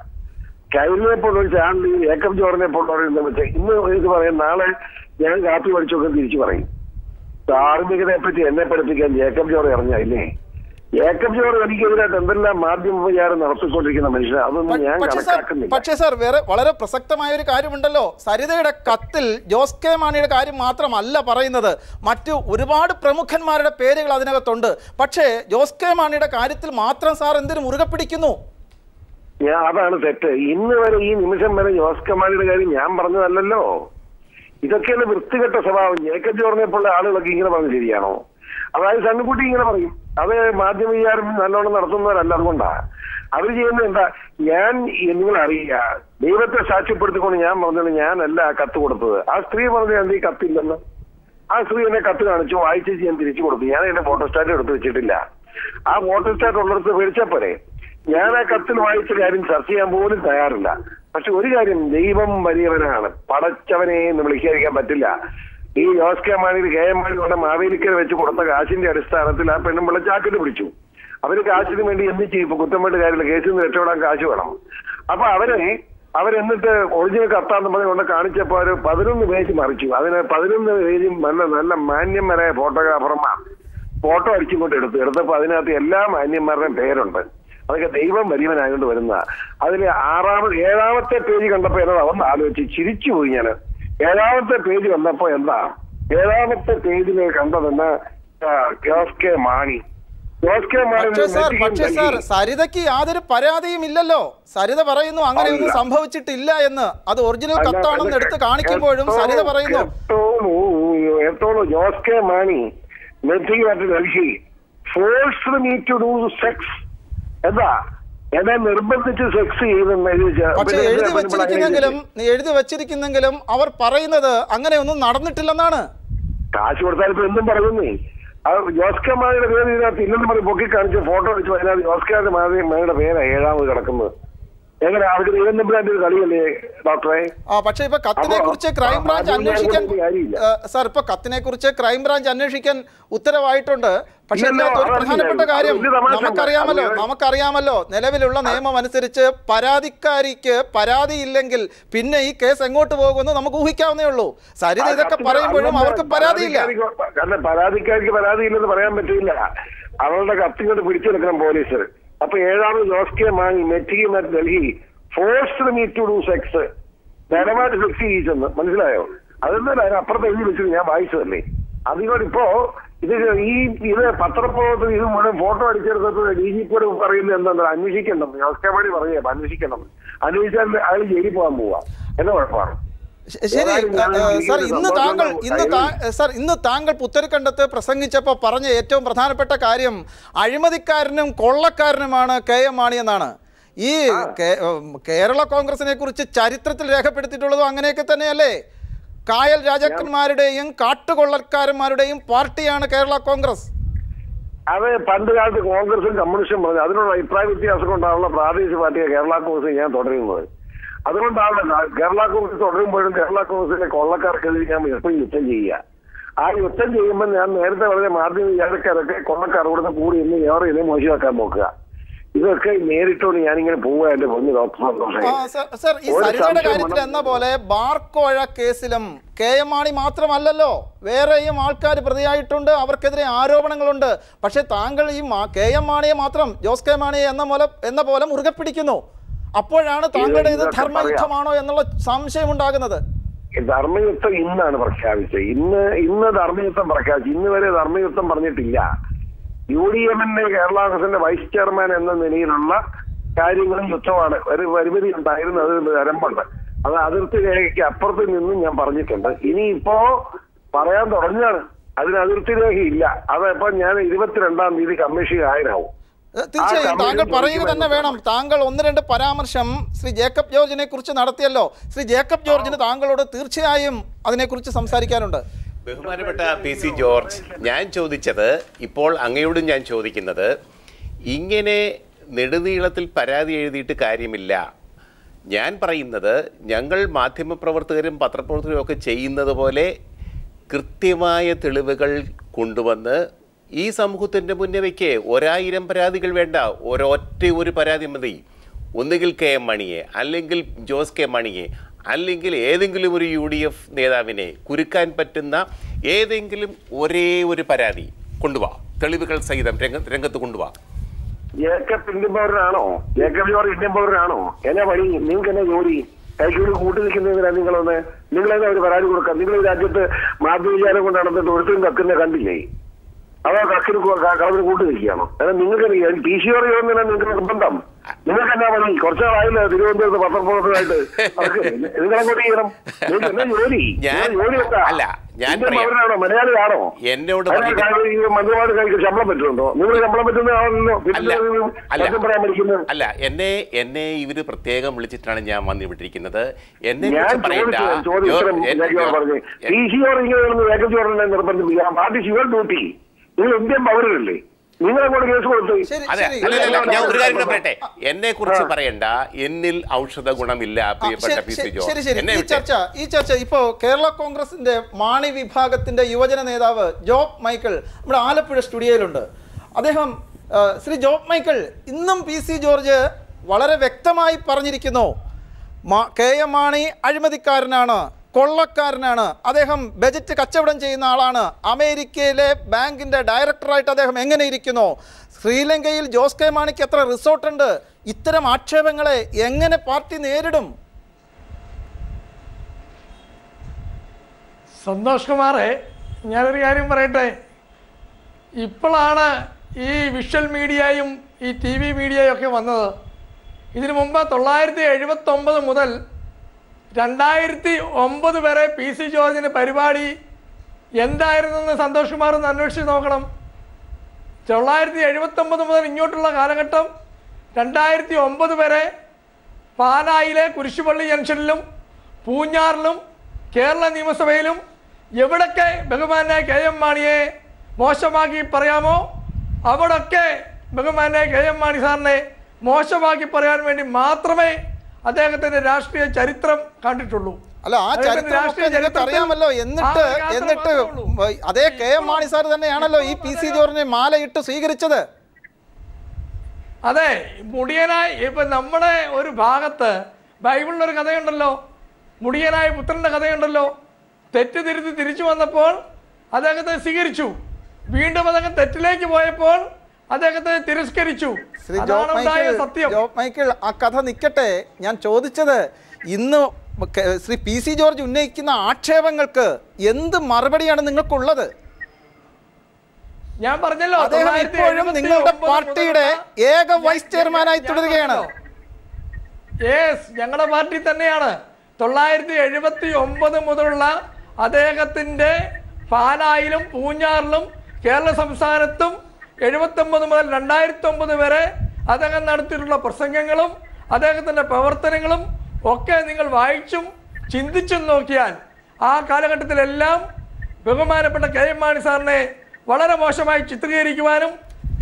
Speaker 4: കൈലിനെ പോലൊരു ചാനൽ ജേക്കബ് ജോർജിനെ പോലുള്ള ഇന്ന് ഇത് പറയും, നാളെ ഞാൻ കാപ്പി പഠിച്ചൊക്കെ തിരിച്ചു പറയും. ധാർമ്മികതയെ പറ്റി എന്നെ പഠിപ്പിക്കാൻ ജേക്കബ് ജോർജ് അറിഞ്ഞില്ലേ? ജേക്കബ് ജോർജ് എനിക്കെതിരായിട്ട് എന്തെല്ലാം മാധ്യമ വിചാരം നടത്തിക്കൊണ്ടിരിക്കുന്ന മനുഷ്യൻ, അതൊന്നും ഞാൻ കണക്കാക്കുന്നില്ല.
Speaker 1: പക്ഷേ സാർ, വേറെ വളരെ പ്രസക്തമായ ഒരു കാര്യമുണ്ടല്ലോ. സരിതയുടെ കത്തിൽ ജോസ് കെ മാണിയുടെ കാര്യം മാത്രമല്ല പറയുന്നത്, മറ്റു ഒരുപാട് പ്രമുഖന്മാരുടെ പേരുകൾ അതിനകത്തുണ്ട്. പക്ഷേ ജോസ് കെ മാണിയുടെ കാര്യത്തിൽ മാത്രം സാർ എന്തിനു മുറുകെ പിടിക്കുന്നു?
Speaker 4: അതാണ് തെറ്റ്. ഇന്ന് വരെ ഈ നിമിഷം വരെ ജോസ് കെ മാണിയുടെ കാര്യം ഞാൻ പറഞ്ഞതല്ലല്ലോ. ഇതൊക്കെയാണ് വൃത്തികെട്ട സ്വഭാവം. ജേക്കബ് ജോർജിനെ പോലുള്ള ആളുകളൊക്കെ ഇങ്ങനെ പറഞ്ഞ് ശരിയാണോ? അതായത് സണ്ണിക്കുട്ടി ഇങ്ങനെ പറയും, അത് മാധ്യമ വിചാരം നല്ലോണം നടത്തുന്നവരല്ല. അതുകൊണ്ടാ അവർ ചെയ്യുന്നത് എന്താ? നിങ്ങൾ അറിയുക, ദൈവത്തെ സാക്ഷ്യപ്പെടുത്തിക്കൊണ്ട് ഞാൻ പറഞ്ഞത് ഞാനല്ല ആ കത്ത് കൊടുത്തത്. ആ സ്ത്രീ പറഞ്ഞു എന്ത് ഈ കത്തില്ലെന്ന്. ആ സ്ത്രീ എന്നെ കത്ത് കാണിച്ചു, വായിച്ചു ഞാൻ തിരിച്ചു കൊടുത്തു. ഞാൻ എന്റെ ഫോട്ടോസ്റ്റാറ്റ് എടുത്ത് വെച്ചിട്ടില്ല. ആ ഫോട്ടോസ്റ്റാറ്റ് ഉള്ളിടത്ത് വിളിച്ചപ്പോഴേ ഞാൻ ആ കത്തിൽ വായിച്ച കാര്യം ചർച്ച ചെയ്യാൻ പോലും തയ്യാറില്ല. പക്ഷെ ഒരു കാര്യം, ദൈവം വലിയവനാണ്, പടച്ചവനെ എന്ന് വിളിക്കാതിരിക്കാൻ പറ്റില്ല. ഈ ജോസ് കെ മാണി KM മാണി കൊണ്ട് മാവേലിക്കര വെച്ച് കൊടുത്ത കാശിന്റെ അടിസ്ഥാനത്തിൽ ആ പെണ്ണും വെള്ളച്ചാക്കിട്ട് പിടിച്ചു. അവര് കാശിന് വേണ്ടി എന്ത് ചെയ്യും? ഇപ്പൊ കുറ്റം കാര്യമില്ല, കേസിൽ നിന്ന് രക്ഷപ്പെടാൻ കാശ് വേണം. അപ്പൊ അവരെന്നിട്ട് ഒറിജിനൽ കത്താന്ന് പറഞ്ഞ് കൊണ്ട് കാണിച്ചപ്പോ ഒരു 11 പേജ് മറിച്ചു. അതിന് 11 പേജും നല്ല മാന്യന്മാരായ ഫോട്ടോഗ്രാഫർമാർ ഫോട്ടോ അടിച്ചുകൊണ്ട് എടുത്തപ്പോ അതിനകത്ത് എല്ലാ മാന്യന്മാരുടെയും പേരുണ്ട്. അതൊക്കെ ദൈവം വലിയവനായതുകൊണ്ട് വരുന്ന. അതില് 7ാമത്തെ പേജ് കണ്ടപ്പോ എന്നതാ ഒന്ന് ആലോചിച്ച് ചിരിച്ചുപോയി ഞാൻ. 7ാമത്തെ പേജ് വന്നപ്പോ എന്താ 7ാമത്തെ പേജില് കണ്ടതെന്ന് ജോസ് കെ മാണി.
Speaker 1: പക്ഷേ സാർ, സരിതയ്ക്ക് യാതൊരു പരാതിയും ഇല്ലല്ലോ. സരിത പറയുന്നു അങ്ങനെയൊന്നും സംഭവിച്ചിട്ടില്ല എന്ന്. അത് ഒറിജിനൽ കത്താണെന്ന് എടുത്ത് കാണിക്കുമ്പോഴും സരിത പറയുന്നു.
Speaker 4: Jose K Mani Delhi forced me to do sex. എന്താ എന്നെ നിർബന്ധിച്ച് സെക്സ് ചെയ്യുമെന്ന്
Speaker 1: പക്ഷെ എഴുതി വെച്ചിരിക്കുന്നെങ്കിലും അവർ പറയുന്നത് അങ്ങനെയൊന്നും നടന്നിട്ടില്ലെന്നാണ്.
Speaker 4: കാശ് കൊടുത്താൽ ഇപ്പൊ എന്തും പറയുന്നേ. ജോസ് കെ മാണിയുടെ പേര് ഇതിനകത്ത് ഇല്ലെന്ന് പറഞ്ഞ് പൊക്കി കാണിച്ച് ഫോട്ടോ അടിച്ചു. അതിനകത്ത് ജോസ് കെ മാണിയുടെ പേരാ 7ാമത് കിടക്കുന്നത്. എങ്ങനെ അവർക്ക് ദൈവം തമ്പുരാന്റെ ഒരു കളിയല്ലേ ഡോക്ടറെ?
Speaker 1: പക്ഷെ ഇപ്പൊ കത്തിനെ കുറിച്ച് ക്രൈംബ്രാഞ്ച് അന്വേഷിക്കാൻ സാർ, ഇപ്പൊ കത്തിനെ കുറിച്ച് ക്രൈംബ്രാഞ്ച് അന്വേഷിക്കാൻ ഉത്തരവായിട്ടുണ്ട്. പക്ഷെ ഇതിനകത്ത് ഒരു പ്രധാനപ്പെട്ട കാര്യം നമുക്കറിയാമല്ലോ, നിലവിലുള്ള നിയമം അനുസരിച്ച് പരാതിക്കാരിക്ക് പരാതിയില്ലെങ്കിൽ പിന്നെ ഈ കേസ് എങ്ങോട്ട് പോകുമെന്ന് നമുക്ക് ഊഹിക്കാവുന്നേ ഉള്ളൂ. സരിത ഇതൊക്കെ പറയുമ്പോഴും അവർക്ക് പരാതിയില്ല.
Speaker 4: കാരണം പരാതിക്കാരിക്ക് പരാതിയില്ലെന്ന് പറയാൻ പറ്റില്ല. അവളുടെ കത്തിങ്ങോട്ട് പിടിച്ചെടുക്കണം പോലീസ്. അപ്പൊ 7ാമത് Jose K Mani Delhi forced me to do sex. ധനമായിട്ട് സെക്സ് ചെയ്യിച്ചെന്ന് മനസ്സിലായോ? അതെന്തായാലും അതിനപ്പുറത്ത് എഴുതി വെച്ചത് ഞാൻ വായിച്ചതല്ലേ. അതുകൊണ്ട് ഇപ്പോ ഇത് പത്രപ്രവർത്തകർ ഇത് മുഴുവൻ ഫോട്ടോ അടിച്ചെടുത്തത് DGPയോട് പറയുന്നത് എന്താ അന്വേഷിക്കണം. ജോസ് കെ മാണി പറയുക അന്വേഷിക്കണം. അന്വേഷിച്ചാൽ അയാൾ ജയിലിൽ പോകാൻ പോവാ. എന്താ കുഴപ്പമാണ്?
Speaker 1: ശരി സാർ, ഇന്ന് താങ്കൾ പുത്തരിക്കണ്ടത്ത് പ്രസംഗിച്ചപ്പോൾ പറഞ്ഞ ഏറ്റവും പ്രധാനപ്പെട്ട കാര്യം അഴിമതിക്കാരനും കൊള്ളക്കാരനുമാണ് KM മാണി എന്നാണ്. ഈ കേരള കോൺഗ്രസിനെ കുറിച്ച് ചരിത്രത്തിൽ രേഖപ്പെടുത്തിയിട്ടുള്ളതും അങ്ങനെയൊക്കെ തന്നെയല്ലേ? കായൽ രാജാക്കന്മാരുടെയും കാട്ടുകൊള്ളക്കാരന്മാരുടെയും പാർട്ടിയാണ് കേരള കോൺഗ്രസ്.
Speaker 4: അത് പണ്ട് കാലത്ത് കോൺഗ്രസും കമ്മ്യൂണിസ്റ്റും പറഞ്ഞു. അതിനുള്ള അഭിപ്രായ വ്യത്യാസം കൊണ്ടാണുള്ള പ്രാദേശിക പാർട്ടിയെ കേരള കോൺഗ്രസ് ഞാൻ തുടരുന്നത്. അതുകൊണ്ടാണ് കേരള കോൺഗ്രസ് തുടരുമ്പോഴും കേരള കോൺഗ്രസിലെ കൊള്ളക്കാർക്കെതിരെ ഞാൻ എപ്പോഴും യുദ്ധം ചെയ്യുക. ആ യുദ്ധം ചെയ്യുമ്പോൾ ഞാൻ നേരത്തെ പറഞ്ഞ മാധ്യമ വിചാരക്കാരൊക്കെ കൊള്ളക്കാർ കൂടെ കൂടി ഇന്ന് ഏറെ മോശമാക്കാൻ നോക്കുക. ഇതൊക്കെ നേരിട്ടോണ്ട് ഞാനിങ്ങനെ പോവുക. എന്റെ പൊന്നു ഡോക്ടർ
Speaker 1: സർ, ഈ സരിതയുടെ കാര്യത്തിൽ എന്ന പോലെ ബാർക്കോഴ കേസിലും KM മാണി മാത്രമല്ലല്ലോ, വേറെയും ആൾക്കാർ പ്രതിയായിട്ടുണ്ട്, അവർക്കെതിരെ ആരോപണങ്ങളുണ്ട്. പക്ഷെ താങ്കൾ ഈ KM മാണിയെ മാത്രം, ജോസ് കെ മാണിയെ എന്ന പോലെ മുറുകെ പിടിക്കുന്നു. അപ്പോഴാണ് താങ്കളുടെ ഇത് ധർമ്മയുദ്ധമാണോ എന്നുള്ള സംശയം ഉണ്ടാകുന്നത്.
Speaker 4: ധർമ്മയുദ്ധം ഇന്നാണ് പ്രഖ്യാപിച്ചത്. ഇന്ന് ധർമ്മയുദ്ധം പ്രഖ്യാപിച്ചു. ഇന്ന് വരെ ധർമ്മയുദ്ധം പറഞ്ഞിട്ടില്ല. UDMന്റെ കേരള കോൺഗ്രസിന്റെ വൈസ് ചെയർമാൻ എന്ന നിലയിലുള്ള കാര്യങ്ങളും യുദ്ധമാണ്. ഒരു പരിമിതി ഉണ്ടായിരുന്നു, അത് വരമ്പുണ്ട്. അത് അതിർത്തി രേഖയ്ക്ക് അപ്പുറത്ത് നിന്നും ഞാൻ പറഞ്ഞിട്ടുണ്ട്. ഇനിയിപ്പോ പറയാൻ തുടങ്ങുകയാണ്. അതിന് അതിർത്തി രേഖയില്ല. അതപ്പോ ഞാൻ 22-ാം തീയതി കമ്മീഷൻ ഹാജരാവും.
Speaker 1: തീർച്ചയായും താങ്കൾ പറയുക തന്നെ വേണം. താങ്കൾ 1-2 പരാമർശം ശ്രീ ജേക്കബ് ജോർജിനെ കുറിച്ച് നടത്തിയല്ലോ. ശ്രീ ജേക്കബ് ജോർജിന് താങ്കളോട് തീർച്ചയായും അതിനെക്കുറിച്ച് സംസാരിക്കാനുണ്ട്.
Speaker 2: ബഹുമാനപ്പെട്ട PC ജോർജ്, ഞാൻ ചോദിച്ചത്, ഇപ്പോൾ അങ്ങയോടും ഞാൻ ചോദിക്കുന്നത്, ഇങ്ങനെ നെടുനീളത്തിൽ പരാതി എഴുതിയിട്ട് കാര്യമില്ല. ഞാൻ പറയുന്നത്, ഞങ്ങൾ മാധ്യമപ്രവർത്തകരും പത്രപ്രവർത്തകരും ഒക്കെ ചെയ്യുന്നത് പോലെ കൃത്യമായ തെളിവുകൾ കൊണ്ടുവന്ന് ഈ സമൂഹത്തിൻ്റെ മുന്നേ വയ്ക്ക്. 1000 പരാതികൾ വേണ്ട, ഒരു പരാതി മതി. ഒന്നുകിൽ KM മാണിയെ, അല്ലെങ്കിൽ ജോസ് കെ മാണിയെ, അല്ലെങ്കിൽ ഏതെങ്കിലും ഒരു UDF നേതാവിനെ കുരുക്കാൻ പറ്റുന്ന ഏതെങ്കിലും ഒരു പരാതി കൊണ്ടുപോവാ, തെളിവുകൾ സഹിതം രംഗത്ത് കൊണ്ടുപോവാ.
Speaker 4: ജേക്കബ് ഇന്ത്യൻ പൗരനാണോ? ജേക്കബ് ജോർജ് ഇന്ത്യൻ പൗരനാണോ? എന്നാ പണി? നിങ്ങൾക്ക് എന്നാ ജോലി? കൈക്കൂടി കൂട്ടി നിൽക്കുന്നതിനാ നിങ്ങളെന്നാ ഒരു പരാതി കൊടുക്കാം? നിങ്ങൾ ഈ രാജ്യത്ത് മാധ്യമവിചാരം കൊണ്ട് നടന്നിട്ട് ഒരുത്തും കക്കുന്ന കണ്ടില്ലേ? അതോ കക്കിന് കളവിന് കൂട്ടി നിൽക്കുകയാണോ? അതായത് നിങ്ങൾക്ക് PC പറയുന്നതിനാ നിങ്ങൾക്ക് നിർബന്ധം. നിങ്ങൾക്ക് എന്നാ പണി? കുറച്ചാളായില്ല തിരുവനന്തപുരത്ത് പത്രപ്രവർത്തകരായിട്ട്. നിങ്ങളെങ്ങോട്ട് ചെയ്യണം? നിങ്ങൾക്ക് എന്നാ ജോലി?
Speaker 2: അല്ല, ഞാൻ പറയാം,
Speaker 4: മലയാളിയാണോ?
Speaker 2: എന്നോട്
Speaker 4: മന്ത്രിമാർ ശമ്പളം പറ്റുന്നുണ്ടോ? നിങ്ങൾ ശമ്പളം പറ്റുന്ന
Speaker 2: അല്ല, എന്നെ ഇവര് പ്രത്യേകം വിളിച്ചിട്ടാണ് ഞാൻ വന്നിവിട്ടിരിക്കുന്നത്. എന്നെ പറയണ്ട,
Speaker 4: നിങ്ങൾ ഇന്ത്യൻ പൗരനല്ലേ? നിങ്ങളെങ്ങോട്ട് കേസ് കൊടുത്തു?
Speaker 2: ഞാൻ ഒരു കാര്യം കൂടെ പറയട്ടെ, എന്നെ കുറിച്ച് പറയണ്ട, എന്നിൽ ഔഷധ ഗുണമില്ല പ്രിയപ്പെട്ട പി സി ജോർജ്.
Speaker 1: ഈ ചർച്ച ഇപ്പോ കേരള കോൺഗ്രസിന്റെ മാണി വിഭാഗത്തിന്റെ യുവജന നേതാവ് ജോബ് മൈക്കിൾ നമ്മുടെ ആലപ്പുഴ സ്റ്റുഡിയോയിലുണ്ട്. അദ്ദേഹം ശ്രീ ജോബ് മൈക്കിൾ, ഇന്നും പി സി ജോർജ് വളരെ വ്യക്തമായി പറഞ്ഞിരിക്കുന്നു, കെ എം മാണി അഴിമതിക്കാരനാണ്, കൊള്ളക്കാരനാണ്, അദ്ദേഹം ബജറ്റ് കച്ചവടം ചെയ്യുന്ന ആളാണ്, അമേരിക്കയിലെ ബാങ്കിൻ്റെ ഡയറക്ടറായിട്ട് അദ്ദേഹം എങ്ങനെ ഇരിക്കുന്നു, ശ്രീലങ്കയിൽ ജോസ് കെ മാണിക്ക് എത്ര റിസോർട്ടുണ്ട്, ഇത്തരം ആക്ഷേപങ്ങളെ എങ്ങനെ പാർട്ടി നേരിടും?
Speaker 5: സന്തോഷ് കുമാറെ, ഞാനൊരു കാര്യം പറയട്ടെ. ഇപ്പോഴാണ് ഈ വിഷ്വൽ മീഡിയയും ഈ ടി വി മീഡിയയും ഒക്കെ വന്നത്. ഇതിനു മുമ്പ് 1979 മുതൽ 2009 വരെ പി സി ജോർജിൻ്റെ പരിപാടി എന്തായിരുന്നെന്ന് സന്തോഷ് കുമാർ ഒന്ന് അന്വേഷിച്ച് നോക്കണം. 1979 മുതൽ ഇങ്ങോട്ടുള്ള കാലഘട്ടം 2009 വരെ പാലായിലെ കുരിശുപള്ളി ജംഗ്ഷനിലും പൂഞ്ഞാറിലും കേരള നിയമസഭയിലും എവിടൊക്കെ ബഹുമാനായ കെ എം മാണിയെ മോശമാക്കി പറയാമോ അവിടൊക്കെ ബഹുമാനായ കെ എം മാണി സാറിനെ മോശമാക്കി പറയാൻ വേണ്ടി മാത്രമേ അദ്ദേഹത്തിന്റെ രാഷ്ട്രീയ ചരിത്രം കണ്ടിട്ടുള്ളൂ.
Speaker 1: അല്ല, ആ ചരിത്രം അറിയാമല്ലോ. എന്നിട്ട് അതേ കെ എം മാണി സാർ തന്നെയാണല്ലോ ഈ പി സി ജോർജിനെ മാലയിട്ട് സ്വീകരിച്ചത്.
Speaker 5: അതെ, മുടിയനായി ഇപ്പൊ നമ്മുടെ ഒരു ഭാഗത്ത് ബൈബിളിലൊരു കഥയുണ്ടല്ലോ, മുടിയനായ പുത്രന്റെ കഥയുണ്ടല്ലോ. തെറ്റ് തിരുത്തി തിരിച്ചു വന്നപ്പോൾ അദ്ദേഹത്തെ സ്വീകരിച്ചു, വീണ്ടും അദ്ദേഹം തെറ്റിലേക്ക് പോയപ്പോൾ അദ്ദേഹത്തെ തിരസ്കരിച്ചു. സത്യം.
Speaker 1: ജോബ് മൈക്കിൾ, ആ കഥ നിൽക്കട്ടെ. ഞാൻ ചോദിച്ചത്, ഇന്ന് ശ്രീ പി സി ജോർജ് ഉന്നയിക്കുന്ന ആക്ഷേപങ്ങൾക്ക് എന്ത് മറുപടിയാണ് നിങ്ങൾക്കുള്ളത്?
Speaker 5: ഞാൻ പറഞ്ഞല്ലോ,
Speaker 1: അദ്ദേഹം ഇപ്പോഴും നിങ്ങളുടെ പാർട്ടിയുടെ ഏക വൈസ് ചെയർമാനായി തുടരുകയാണ്.
Speaker 5: ഞങ്ങളുടെ പാർട്ടി തന്നെയാണ്. 1979 മുതലുള്ള അദ്ദേഹത്തിന്റെ പാലായിലും പൂഞ്ഞാറിലും കേരള സംസ്ഥാനത്തും 79 മുതൽ 2009 വരെ അദ്ദേഹം നടത്തിയിട്ടുള്ള പ്രസംഗങ്ങളും അദ്ദേഹത്തിന്റെ പ്രവർത്തനങ്ങളും ഒക്കെ നിങ്ങൾ വായിച്ചും ചിന്തിച്ചും നോക്കിയാൽ ആ കാലഘട്ടത്തിലെല്ലാം ബഹുമാനപ്പെട്ട കെ എം മാണി സാറിനെ വളരെ മോശമായി ചിത്രീകരിക്കുവാനും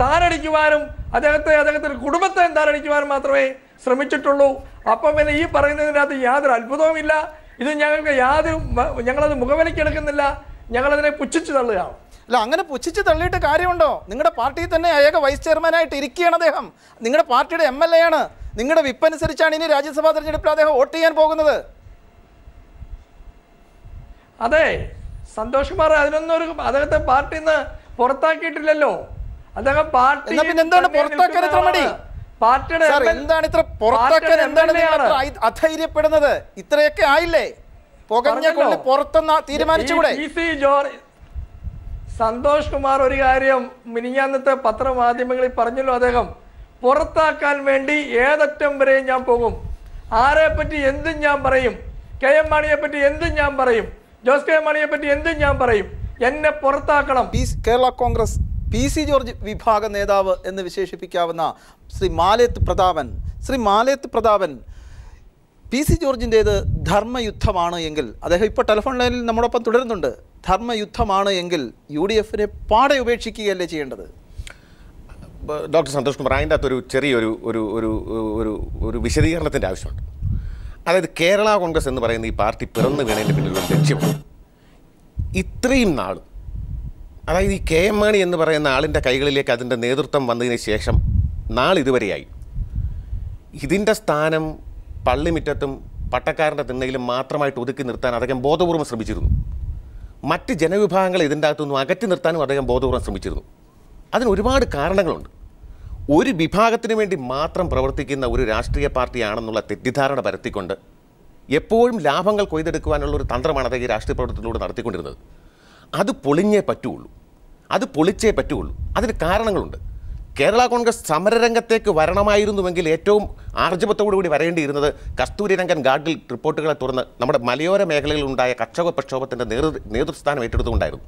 Speaker 5: താരടിക്കുവാനും അദ്ദേഹത്തിന്റെ കുടുംബത്തെ താരടിക്കുവാനും മാത്രമേ ശ്രമിച്ചിട്ടുള്ളൂ. അപ്പം പിന്നെ ഈ പറയുന്നതിനകത്ത് യാതൊരു അത്ഭുതവുമില്ല. ഇത് ഞങ്ങളത് മുഖവിലക്കെടുക്കുന്നില്ല, ഞങ്ങളതിനെ പുച്ഛിച്ചു തള്ളുകയാണ്.
Speaker 1: അല്ല, അങ്ങനെ പുച്ഛിച്ച് തള്ളിയിട്ട് കാര്യമുണ്ടോ? നിങ്ങളുടെ പാർട്ടിയിൽ തന്നെ ഏക വൈസ് ചെയർമാനായിട്ട് ഇരിക്കുകയാണ് അദ്ദേഹം. നിങ്ങളുടെ പാർട്ടിയുടെ MLA ആണ്. നിങ്ങളുടെ വിപ്പ് അനുസരിച്ചാണ് ഇനി രാജ്യസഭാ തെരഞ്ഞെടുപ്പിൽ അദ്ദേഹം വോട്ട് ചെയ്യാൻ പോകുന്നത്.
Speaker 5: അതെ, സന്തോഷ് കുമാർ അതിനൊന്നും അദ്ദേഹത്തെ പാർട്ടിയിൽ നിന്ന് പുറത്താക്കിയിട്ടില്ലല്ലോ. അദ്ദേഹം പാർട്ടി
Speaker 1: എന്താണ് പുറത്താക്കാൻ ഇത്ര മടി? എന്താണ് ഇത്ര പുറത്താക്കാൻ എന്താണ് അധൈര്യപ്പെടുന്നത്? ഇത്രയൊക്കെ ആയില്ലേ? പുകഞ്ഞ കൊള്ളി പുറത്തെന്ന് തീരുമാനിച്ചുകൂടെ?
Speaker 5: സന്തോഷ് കുമാർ ഒരു കാര്യം മിനിഞ്ഞാന്നത്തെ പത്രമാധ്യമങ്ങളിൽ പറഞ്ഞല്ലോ, അദ്ദേഹം പുറത്താക്കാൻ വേണ്ടി ഏതറ്റം വരെയും ഞാൻ പോകും, ആരെ പറ്റി എന്തും ഞാൻ പറയും, കെ എം മാണിയെ പറ്റി എന്തും ഞാൻ പറയും, ജോസ് കെ മാണിയെ പറ്റി എന്തും ഞാൻ പറയും, എന്നെ പുറത്താക്കണം.
Speaker 1: കേരള കോൺഗ്രസ് പി സി ജോർജ് വിഭാഗ നേതാവ് എന്ന് വിശേഷിപ്പിക്കാവുന്ന ശ്രീ മാലേത്ത് പ്രതാപൻ പി സി ജോർജിൻ്റേത് ധർമ്മയുദ്ധമാണ് എങ്കിൽ, അദ്ദേഹം ഇപ്പോൾ ടെലിഫോൺ ലൈനിൽ നമ്മോടൊപ്പം തുടരുന്നുണ്ട്, ധർമ്മയുദ്ധമാണ് എങ്കിൽ UDF-നെ പാടെ ഉപേക്ഷിക്കുകയല്ലേ ചെയ്യേണ്ടത്?
Speaker 2: ഡോക്ടർ സന്തോഷ് കുമാർ, അതിൻ്റെ അകത്തൊരു ചെറിയൊരു ഒരു ഒരു ഒരു വിശദീകരണത്തിൻ്റെ ആവശ്യമുണ്ട്. അതായത് കേരള കോൺഗ്രസ് എന്ന് പറയുന്ന ഈ പാർട്ടി പിറന്നു വീണതിൻ്റെ പിന്നിലുള്ള ലക്ഷ്യമാണ് ഇത്രയും നാൾ, അതായത് ഈ കെ എം മാണി എന്ന് പറയുന്ന ആളിൻ്റെ കൈകളിലേക്ക് അതിൻ്റെ നേതൃത്വം വന്നതിന് ശേഷം നാളിതുവരെയായി ഇതിൻ്റെ സ്ഥാനം പള്ളിമുറ്റത്തും പട്ടക്കാരൻ്റെ തിണ്ണയിലും മാത്രമായിട്ട് ഒതുക്കി നിർത്താൻ അദ്ദേഹം ബോധപൂർവ്വം ശ്രമിച്ചിരുന്നു. മറ്റ് ജനവിഭാഗങ്ങളെ ഇതിൻ്റെ അകത്തുനിന്നും അകറ്റി നിർത്താനും അദ്ദേഹം ബോധപൂർവ്വം ശ്രമിച്ചിരുന്നു. അതിന് ഒരുപാട് കാരണങ്ങളുണ്ട്. ഒരു വിഭാഗത്തിന് വേണ്ടി മാത്രം പ്രവർത്തിക്കുന്ന ഒരു രാഷ്ട്രീയ പാർട്ടിയാണെന്നുള്ള തെറ്റിദ്ധാരണ പരത്തിക്കൊണ്ട് എപ്പോഴും ലാഭങ്ങൾ കൊയ്തെടുക്കുവാനുള്ള ഒരു തന്ത്രമാണ് അദ്ദേഹം ഈ രാഷ്ട്രീയ പ്രവർത്തനത്തിലൂടെ നടത്തിക്കൊണ്ടിരുന്നത്. അത് പൊളിച്ചേ പറ്റുള്ളൂ. അതിന് കാരണങ്ങളുണ്ട്. കേരള കോൺഗ്രസ് സമരരംഗത്തേക്ക് വരണമായിരുന്നുവെങ്കിൽ ഏറ്റവും ആർജവത്തോടുകൂടി വരേണ്ടിയിരുന്നത് കസ്തൂരിരംഗൻ ഗാർഡിൽ റിപ്പോർട്ടുകളെ തുടർന്ന് നമ്മുടെ മലയോര മേഖലയിൽ ഉണ്ടായ കർഷക പ്രക്ഷോഭത്തിൻ്റെ നേതൃസ്ഥാനം ഏറ്റെടുത്തുകൊണ്ടായിരുന്നു.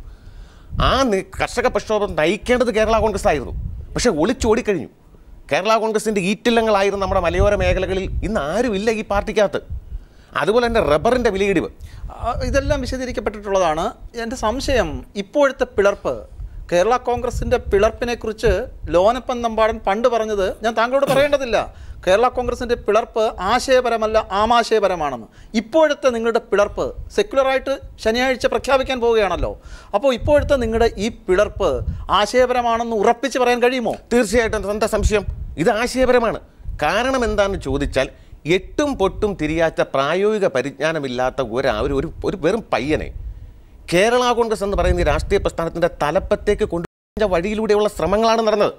Speaker 2: ആ കർഷക പ്രക്ഷോഭം നയിക്കേണ്ടത് കേരള കോൺഗ്രസ് ആയിരുന്നു. പക്ഷേ ഒളിച്ചോടിക്കഴിഞ്ഞു. കേരള കോൺഗ്രസിൻ്റെ ഈറ്റില്ലങ്ങളായിരുന്നു നമ്മുടെ മലയോര മേഖലകളിൽ ഇന്ന് ആരുമില്ല ഈ പാർട്ടിക്കകത്ത്. അതുപോലെ തന്നെ റബ്ബറിൻ്റെ വിലയിടിവ്,
Speaker 1: ഇതെല്ലാം വിശദീകരിക്കപ്പെട്ടിട്ടുള്ളതാണ്. എൻ്റെ സംശയം, ഇപ്പോഴത്തെ പിളർപ്പ്, കേരള കോൺഗ്രസിൻ്റെ പിളർപ്പിനെ കുറിച്ച് ലോനപ്പൻ നമ്പാടൻ പണ്ട് പറഞ്ഞത് ഞാൻ താങ്കളോട് പറയേണ്ടതില്ല. കേരള കോൺഗ്രസിൻ്റെ പിളർപ്പ് ആശയപരമല്ല ആമാശയപരമാണെന്ന്. ഇപ്പോഴത്തെ നിങ്ങളുടെ പിളർപ്പ് സെക്യുലറായിട്ട് ശനിയാഴ്ച പ്രഖ്യാപിക്കാൻ പോവുകയാണല്ലോ. അപ്പോൾ ഇപ്പോഴത്തെ നിങ്ങളുടെ ഈ പിളർപ്പ് ആശയപരമാണെന്ന് ഉറപ്പിച്ച് പറയാൻ കഴിയുമോ?
Speaker 2: തീർച്ചയായിട്ടും. എന്താ സംശയം? ഇത് ആശയപരമാണ്. കാരണം എന്താണെന്ന് ചോദിച്ചാൽ, എട്ടും പൊട്ടും തിരിയാത്ത പ്രായോഗിക പരിജ്ഞാനമില്ലാത്ത ഒരു വെറും പയ്യനെ കേരള കോൺഗ്രസ് എന്ന് പറയുന്ന രാഷ്ട്രീയ പ്രസ്ഥാനത്തിൻ്റെ തലപ്പത്തേക്ക് കൊണ്ടുപോയ വഴിയിലൂടെയുള്ള ശ്രമങ്ങളാണ് നടന്നത്.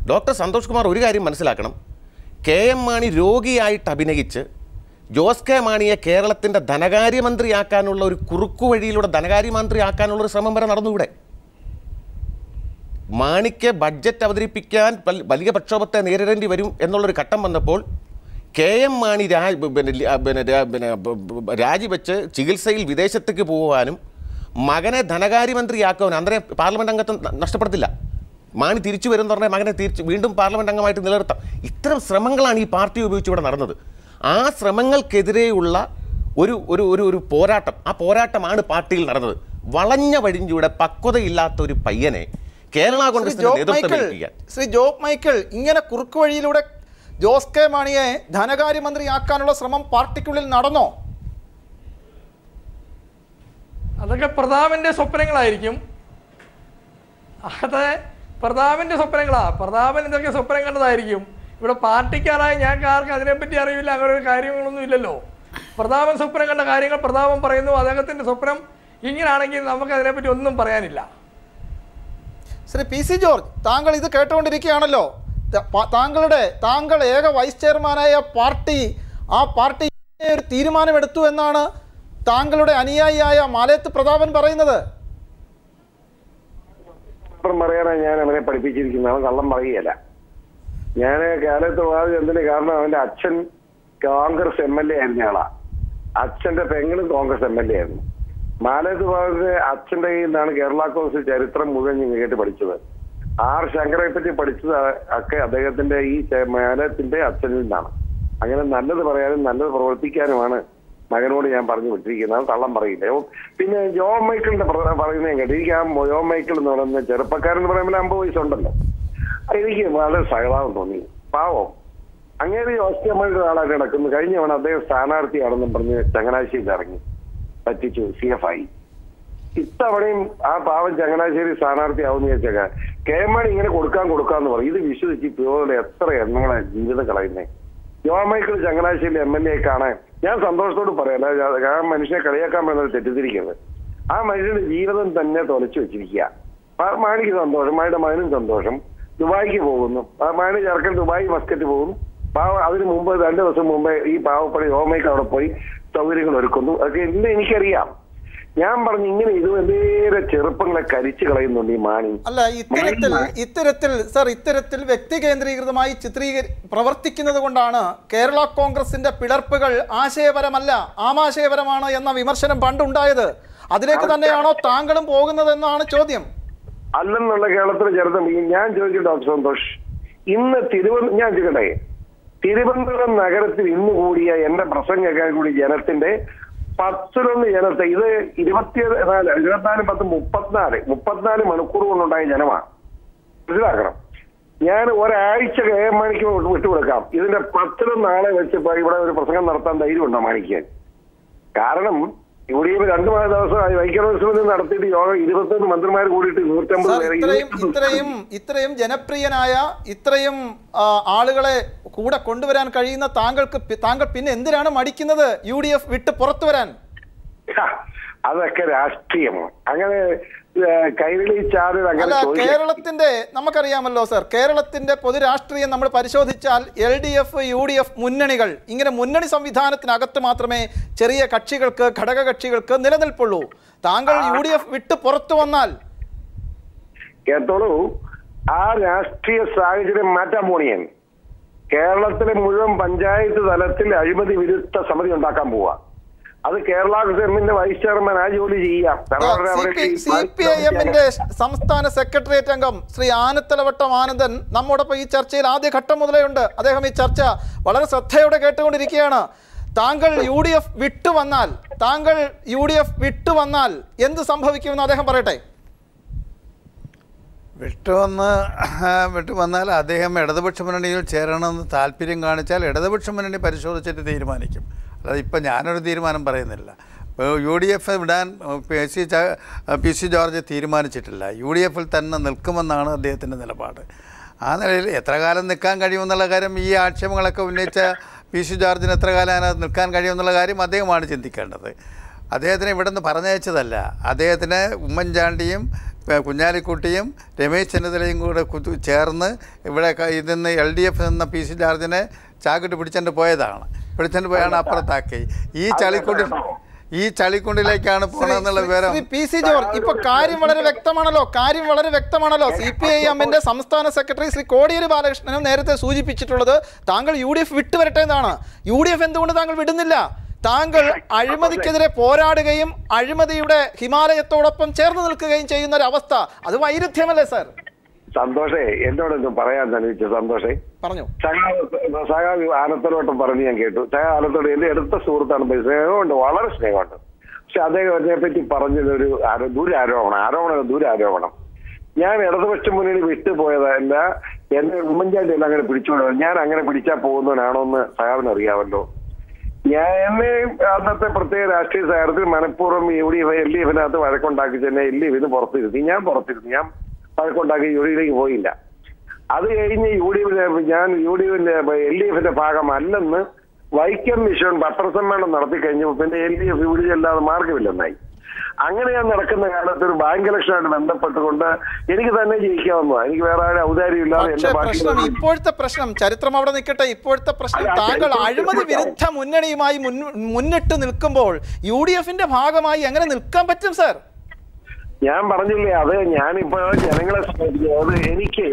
Speaker 2: ഡോക്ടർ സന്തോഷ് കുമാർ ഒരു കാര്യം മനസ്സിലാക്കണം. KM മാണി രോഗിയായിട്ട് അഭിനയിച്ച് ജോസ് കെ മാണിയെ കേരളത്തിൻ്റെ ധനകാര്യമന്ത്രിയാക്കാനുള്ള ഒരു കുറുക്കു വഴിയിലൂടെ ധനകാര്യമന്ത്രിയാക്കാനുള്ളൊരു ശ്രമം വരെ നടന്നു. ഇവിടെ മാണിക്ക് ബഡ്ജറ്റ് അവതരിപ്പിക്കാൻ വലിയ പ്രക്ഷോഭത്തെ നേരിടേണ്ടി വരും എന്നുള്ളൊരു ഘട്ടം വന്നപ്പോൾ KM മാണി രാജിവെച്ച് ചികിത്സയിൽ വിദേശത്തേക്ക് പോകുവാനും മകനെ ധനകാര്യമന്ത്രിയാക്കുവാനും, അന്നേരം പാർലമെൻറ്റ് അംഗത്വം നഷ്ടപ്പെടുത്തില്ല. മാണി തിരിച്ചു വരുമെന്ന് പറഞ്ഞാൽ മകനെ വീണ്ടും പാർലമെൻറ്റ് അംഗമായിട്ട് നിലനിർത്താം. ഇത്തരം ശ്രമങ്ങളാണ് ഈ പാർട്ടി ഉപയോഗിച്ച് ഇവിടെ നടന്നത്. ആ ശ്രമങ്ങൾക്കെതിരെയുള്ള ഒരു പോരാട്ടം, ആ പോരാട്ടമാണ് പാർട്ടിയിൽ നടന്നത്. വളഞ്ഞ വഴിഞ്ഞൂടെ പക്വതയില്ലാത്ത ഒരു പയ്യനെ കേരള കോൺഗ്രസിന്റെ നേതൃത്വം ഏൽപ്പിക്കാൻ.
Speaker 1: ശ്രീ ജോബ് മൈക്കിൾ, ഇങ്ങനെ കുറുക്കു വഴിയിലൂടെ ജോസ് കെ മാണിയെ ധനകാര്യമന്ത്രിയാക്കാനുള്ള ശ്രമം പാർട്ടിക്കുള്ളിൽ നടന്നോ?
Speaker 5: അതൊക്കെ പ്രതാപന്റെ സ്വപ്നങ്ങളായിരിക്കും. അതെ, പ്രതാപന്റെ സ്വപ്നങ്ങളാ. പ്രതാപൻ ഇതൊക്കെ സ്വപ്നം കണ്ടതായിരിക്കും. ഇവിടെ പാർട്ടിക്കാരായ ഞങ്ങൾക്ക് ആർക്കും അതിനെപ്പറ്റി അറിയില്ല. അങ്ങനെ ഒരു കാര്യങ്ങളൊന്നും ഇല്ലല്ലോ. പ്രതാപൻ സ്വപ്നം കണ്ട കാര്യങ്ങൾ പ്രതാപൻ പറയുന്നു. അദ്ദേഹത്തിന്റെ സ്വപ്നം ഇങ്ങനെയാണെങ്കിൽ നമുക്ക് അതിനെപ്പറ്റി ഒന്നും പറയാനില്ല.
Speaker 1: ശ്രീ PC ജോർജ്, താങ്കൾ ഇത് കേട്ടുകൊണ്ടിരിക്കുകയാണല്ലോ. താങ്കൾ ഏക വൈസ് ചെയർമാനായ പാർട്ടി, ആ പാർട്ടി ഒരു തീരുമാനമെടുത്തു എന്നാണ് താങ്കളുടെ അനുയായിയായ മാലയത്ത് പ്രതാപൻ പറയുന്നത്.
Speaker 4: പറയാനാണ് ഞാൻ അവനെ പഠിപ്പിച്ചിരിക്കുന്നത്. അവൻ കള്ളം പറയുകയല്ല. ഞാൻ കാലത്ത് എന്തിന് കാരണം അവന്റെ അച്ഛൻ കോൺഗ്രസ് MLA ആയിരുന്ന ആളാ. അച്ഛന്റെ പെങ്ങളും കോൺഗ്രസ് MLA ആയിരുന്നു. മാലയത്ത് പ്രതാപന്റെ അച്ഛന്റെ കയ്യിൽ നിന്നാണ് കേരള കോൺഗ്രസ് ചരിത്രം മുഴുവൻ ഞാൻ കേട്ട് പഠിച്ചത്. R ശങ്കരയെ പറ്റി പഠിച്ചത് ഒക്കെ അദ്ദേഹത്തിന്റെ ഈ മാലയത്തിന്റെ അച്ഛനിൽ നിന്നാണ്. അങ്ങനെ നല്ലത് പറയാനും നല്ലത് പ്രവർത്തിക്കാനുമാണ് മകനോട് ഞാൻ പറഞ്ഞു വിട്ടിരിക്കുന്നത്. കള്ളം പറയില്ല. പിന്നെ ജോബ് മൈക്കിളിന്റെ പറയുന്നത് കേട്ടോ. എനിക്ക് ആ ജോബ് മൈക്കിൾ എന്ന് പറയുന്ന ചെറുപ്പക്കാരൻ എന്ന് പറയുമ്പോൾ 50 വയസ്സുണ്ടല്ലോ. എനിക്ക് വളരെ സഹതാപം തോന്നി. പാവം അങ്ങനെ ഓസ്ട്രേലിയ ആളായിട്ട് നടക്കുന്നു. കഴിഞ്ഞ തവണ അദ്ദേഹം സ്ഥാനാർത്ഥിയാണെന്നും പറഞ്ഞ് ചങ്ങനാശ്ശേരിയിൽ ഇറങ്ങി പറ്റിച്ചു CF ആയി. ഇത്തവണയും ആ പാവം ചങ്ങനാശ്ശേരി സ്ഥാനാർത്ഥിയാവുന്ന ചോദിച്ചേക്കാം. KM മാണി ഇങ്ങനെ കൊടുക്കാന്ന് പറയും. ഇത് വിശ്വസിച്ച് ഇതുപോലെ എത്ര എണ്ണങ്ങളെ ജീവിതം കളയുന്നേ. ജോബ് മൈക്കിൾ ചങ്ങനാശ്ശേരി MLA കാണാൻ ഞാൻ സന്തോഷത്തോട് പറയാം. ആ മനുഷ്യനെ കളിയാക്കാൻ വേണ്ടത് തെറ്റിദ്ധരിക്കരുത്. ആ മനുഷ്യന്റെ ജീവിതം തന്നെ തുലച്ചു വെച്ചിരിക്കുക. മാണിക്ക് സന്തോഷം, മാണിയുടെ മകനും സന്തോഷം. ദുബായിക്ക് പോകുന്നു. മാണി ചെറുക്കൻ ദുബായ് മസ്കറ്റ് പോകുന്നു. അതിന് മുമ്പ് 2 ദിവസം മുമ്പേ ഈ പാവപ്പടി ജോബ് മൈക്കിൾ അവിടെ പോയി സൗകര്യങ്ങൾ ഒരുക്കുന്നു. അതൊക്കെ എനിക്കറിയാം. ഞാൻ പറഞ്ഞു ഇങ്ങനെ ഇത് എന്തേലും ചെറുപ്പങ്ങളെ കരിച്ചു കളയുന്നുണ്ട് ഈ മാണി.
Speaker 1: അല്ല, ഇത്തരത്തിൽ വ്യക്തി കേന്ദ്രീകൃതമായി പ്രവർത്തിക്കുന്നത് കൊണ്ടാണ് കേരള കോൺഗ്രസിന്റെ പിളർപ്പുകൾ ആശയപരമല്ല ആമാശയപരമാണ് എന്ന വിമർശനം പണ്ടുണ്ടായത്. അതിലേക്ക് തന്നെയാണോ താങ്കളും പോകുന്നത് എന്നാണ് ചോദ്യം.
Speaker 4: അല്ലെന്നുള്ള കേരളത്തിലെ ചെറുപ്പം ഞാൻ ചോദിക്കും ഡോക്ടർ സന്തോഷ്, ഇന്ന് ഞാൻ ചോദിക്കട്ടെ, തിരുവനന്തപുരം നഗരത്തിൽ ഇന്ന് കൂടിയ എന്റെ പ്രസംഗം കൂടി ജനത്തിന്റെ 11 ജനത്തെ, ഇത് 34 മണിക്കൂർ കൊണ്ടുണ്ടായ ജനമാണ്. മനസ്സിലാക്കണം. ഞാൻ ഒരാഴ്ച KM മാണിക്ക് വിട്ടുകൊടുക്കാം. ഇതിന്റെ 11 നാളെ വെച്ച് ഇവിടെ ഒരു പ്രസംഗം നടത്താൻ ധൈര്യമുണ്ടോ മാണിക്കാൻ? കാരണം UDF 2 ദിവസമായി വൈക്കോൽ നടത്തിയിട്ട് യോഗം 21 മന്ത്രിമാർ കൂടിയിട്ട് 150
Speaker 1: ഇത്രയും ജനപ്രിയനായ ഇത്രയും ആളുകളെ കൂടെ കൊണ്ടുവരാൻ കഴിയുന്ന താങ്കൾ പിന്നെ എന്തിനാണ് മടിക്കുന്നത് UDF വിട്ട് പുറത്തു വരാൻ?
Speaker 4: അതൊക്കെ രാഷ്ട്രീയമാണ്. അങ്ങനെ
Speaker 1: കേരളത്തിന്റെ നമുക്കറിയാമല്ലോ സർ, കേരളത്തിന്റെ പൊതുരാഷ്ട്രീയം നമ്മൾ പരിശോധിച്ചാൽ LDF UDF മുന്നണികൾ, ഇങ്ങനെ മുന്നണി സംവിധാനത്തിനകത്ത് മാത്രമേ ചെറിയ കക്ഷികൾക്ക് ഘടക കക്ഷികൾക്ക് നിലനിൽപ്പുള്ളൂ. താങ്കൾ UDF വിട്ട് പുറത്തു വന്നാൽ
Speaker 4: കേട്ടോളൂ, ആ രാഷ്ട്രീയ സാഹചര്യം മാറ്റാൻ പോണി ഞാൻ. കേരളത്തിലെ മുഴുവൻ പഞ്ചായത്ത് തലത്തിൽ അഴിമതി വിരുദ്ധ സമിതി ഉണ്ടാക്കാൻ പോവാ. അത് കേരള ഗവൺമെന്റിന്റെ വൈസ് ചെയർമാൻ ആ ജോലി ചെയ്യാം.
Speaker 1: CPIM-ന്റെ സംസ്ഥാന സെക്രട്ടേറിയറ്റ് അംഗം ശ്രീ ആനത്തലവട്ടം ആനന്ദൻ നമ്മോടൊപ്പം ഈ ചർച്ചയിൽ ആദ്യ ഘട്ടം മുതലേ ഉണ്ട്. അദ്ദേഹം ഈ ചർച്ച വളരെ ശ്രദ്ധയോടെ കേട്ടുകൊണ്ടിരിക്കുകയാണ്. താങ്കൾ UDF വിട്ടുവന്നാൽ എന്ത് സംഭവിക്കുമെന്ന് അദ്ദേഹം പറയട്ടെ.
Speaker 6: വിട്ടുവന്നാൽ അദ്ദേഹം ഇടതുപക്ഷ മുന്നണിയിൽ ചേരണമെന്ന് താല്പര്യം കാണിച്ചാൽ ഇടതുപക്ഷ മുന്നണി പരിശോധിച്ചിട്ട് തീരുമാനിക്കും. അല്ലാതെ ഇപ്പം ഞാനൊരു തീരുമാനം പറയുന്നില്ല. UDF വിടാൻ PC ജോർജ് തീരുമാനിച്ചിട്ടില്ല. UDF-ൽ തന്നെ നിൽക്കുമെന്നാണ് അദ്ദേഹത്തിൻ്റെ നിലപാട്. ആ നിലയിൽ എത്ര കാലം നിൽക്കാൻ കഴിയുമെന്നുള്ള കാര്യം, ഈ ആക്ഷേപങ്ങളൊക്കെ ഉന്നയിച്ച PC ജോർജിന് എത്ര കാലം അതിനകത്ത് നിൽക്കാൻ കഴിയുമെന്നുള്ള കാര്യം അദ്ദേഹമാണ് ചിന്തിക്കേണ്ടത്. അദ്ദേഹത്തിനെ ഇവിടെ നിന്ന് പറഞ്ഞയച്ചതല്ല. അദ്ദേഹത്തിന് ഉമ്മൻചാണ്ടിയും കുഞ്ഞാലിക്കുട്ടിയും രമേശ് ചെന്നിത്തലയും കൂടെ ചേർന്ന് ഇവിടെ ഇതിന്ന് LDF എന്ന PC ജോർജിനെ ചാക്കിട്ട് പിടിച്ചുകൊണ്ട് പോയതാണ്. അപ്പുറത്താക്കി ഈ ചളിക്കുണ്ടിലേക്കാണ് പോണെന്നുള്ള വിവരം.
Speaker 1: PC ജോർജ്, ഇപ്പൊ കാര്യം വളരെ വ്യക്തമാണല്ലോ. CPIM-ന്റെ സംസ്ഥാന സെക്രട്ടറി ശ്രീ കോടിയേരി ബാലകൃഷ്ണനും നേരത്തെ സൂചിപ്പിച്ചിട്ടുള്ളത് താങ്കൾ UDF വിട്ടുവരട്ടെ എന്നാണ്. UDF എന്തുകൊണ്ട് താങ്കൾ വിടുന്നില്ല? താങ്കൾ അഴിമതിക്കെതിരെ പോരാടുകയും അഴിമതിയുടെ ഹിമാലയത്തോടൊപ്പം ചേർന്ന് നിൽക്കുകയും ചെയ്യുന്ന ഒരു അവസ്ഥ, അത് വൈരുദ്ധ്യമല്ലേ സാർ?
Speaker 4: സന്തോഷേ, എന്നോടൊന്നും പറയാൻ തന്നെ സന്തോഷേ
Speaker 1: പറഞ്ഞു.
Speaker 4: സഖാവ് ആനത്തലോട്ടം പറഞ്ഞ് ഞാൻ കേട്ടു. സഖാവ് ആനത്തോട് എന്റെ അടുത്ത സുഹൃത്താണ്. സ്നേഹമുണ്ട്, വളരെ സ്നേഹമുണ്ട്. പക്ഷെ അദ്ദേഹം അതിനെപ്പറ്റി പറഞ്ഞതൊരു ദുരാരോപണം. ഞാൻ ഇടതുപക്ഷ മുന്നണി വിട്ടുപോയതല്ല, എന്നെ ഉമ്മൻചാണ്ടി എല്ലാം അങ്ങനെ പിടിച്ചുകൊണ്ടു. ഞാൻ അങ്ങനെ പിടിച്ചാൽ പോകുന്നവനാണോ എന്ന് സഖാവിന് അറിയാമല്ലോ. എന്നെ അന്നത്തെ പ്രത്യേക രാഷ്ട്രീയ സാഹചര്യത്തിൽ മനഃപൂർവ്വം LDF-നകത്ത് വഴക്കുണ്ടാക്കി തന്നെ LDF-ന് പുറത്തിരുത്തി. ഞാൻ വഴക്കുണ്ടാക്കി UDF-ലേക്ക് പോയില്ല. അത് കഴിഞ്ഞ് ഞാൻ UDF-ന്റെ LDF-ന്റെ ഭാഗമല്ലെന്ന് വൈക്കം മിഷൻ പത്രസമ്മേളനം നടത്തി കഴിഞ്ഞപ്പോൾ പിന്നെ LDF UDF അല്ലാതെ മാർഗമില്ലെന്നായി. അങ്ങനെ ഞാൻ നടക്കുന്ന കാലത്ത് ഒരു ബാങ്ക് ഇലക്ഷനായിട്ട് ബന്ധപ്പെട്ടുകൊണ്ട് എനിക്ക് തന്നെ ജയിക്കാവുന്നതാണ്. എനിക്ക് വേറെ ആരും ഔദാര്യം ഇല്ലാതെ.
Speaker 1: ഇപ്പോഴത്തെ പ്രശ്നം ചരിത്രം അവിടെ നിൽക്കട്ടെ. ഇപ്പോഴത്തെ പ്രശ്നം താങ്കൾ അഴിമതി വിരുദ്ധ മുന്നണിയുമായി മുന്നിട്ട് നിൽക്കുമ്പോൾ UDF-ന്റെ ഭാഗമായി എങ്ങനെ നിൽക്കാൻ പറ്റും സാർ?
Speaker 4: ഞാൻ പറഞ്ഞില്ലേ, അത് ഞാനിപ്പോ ജനങ്ങളെ സംബന്ധിച്ചത് എനിക്ക്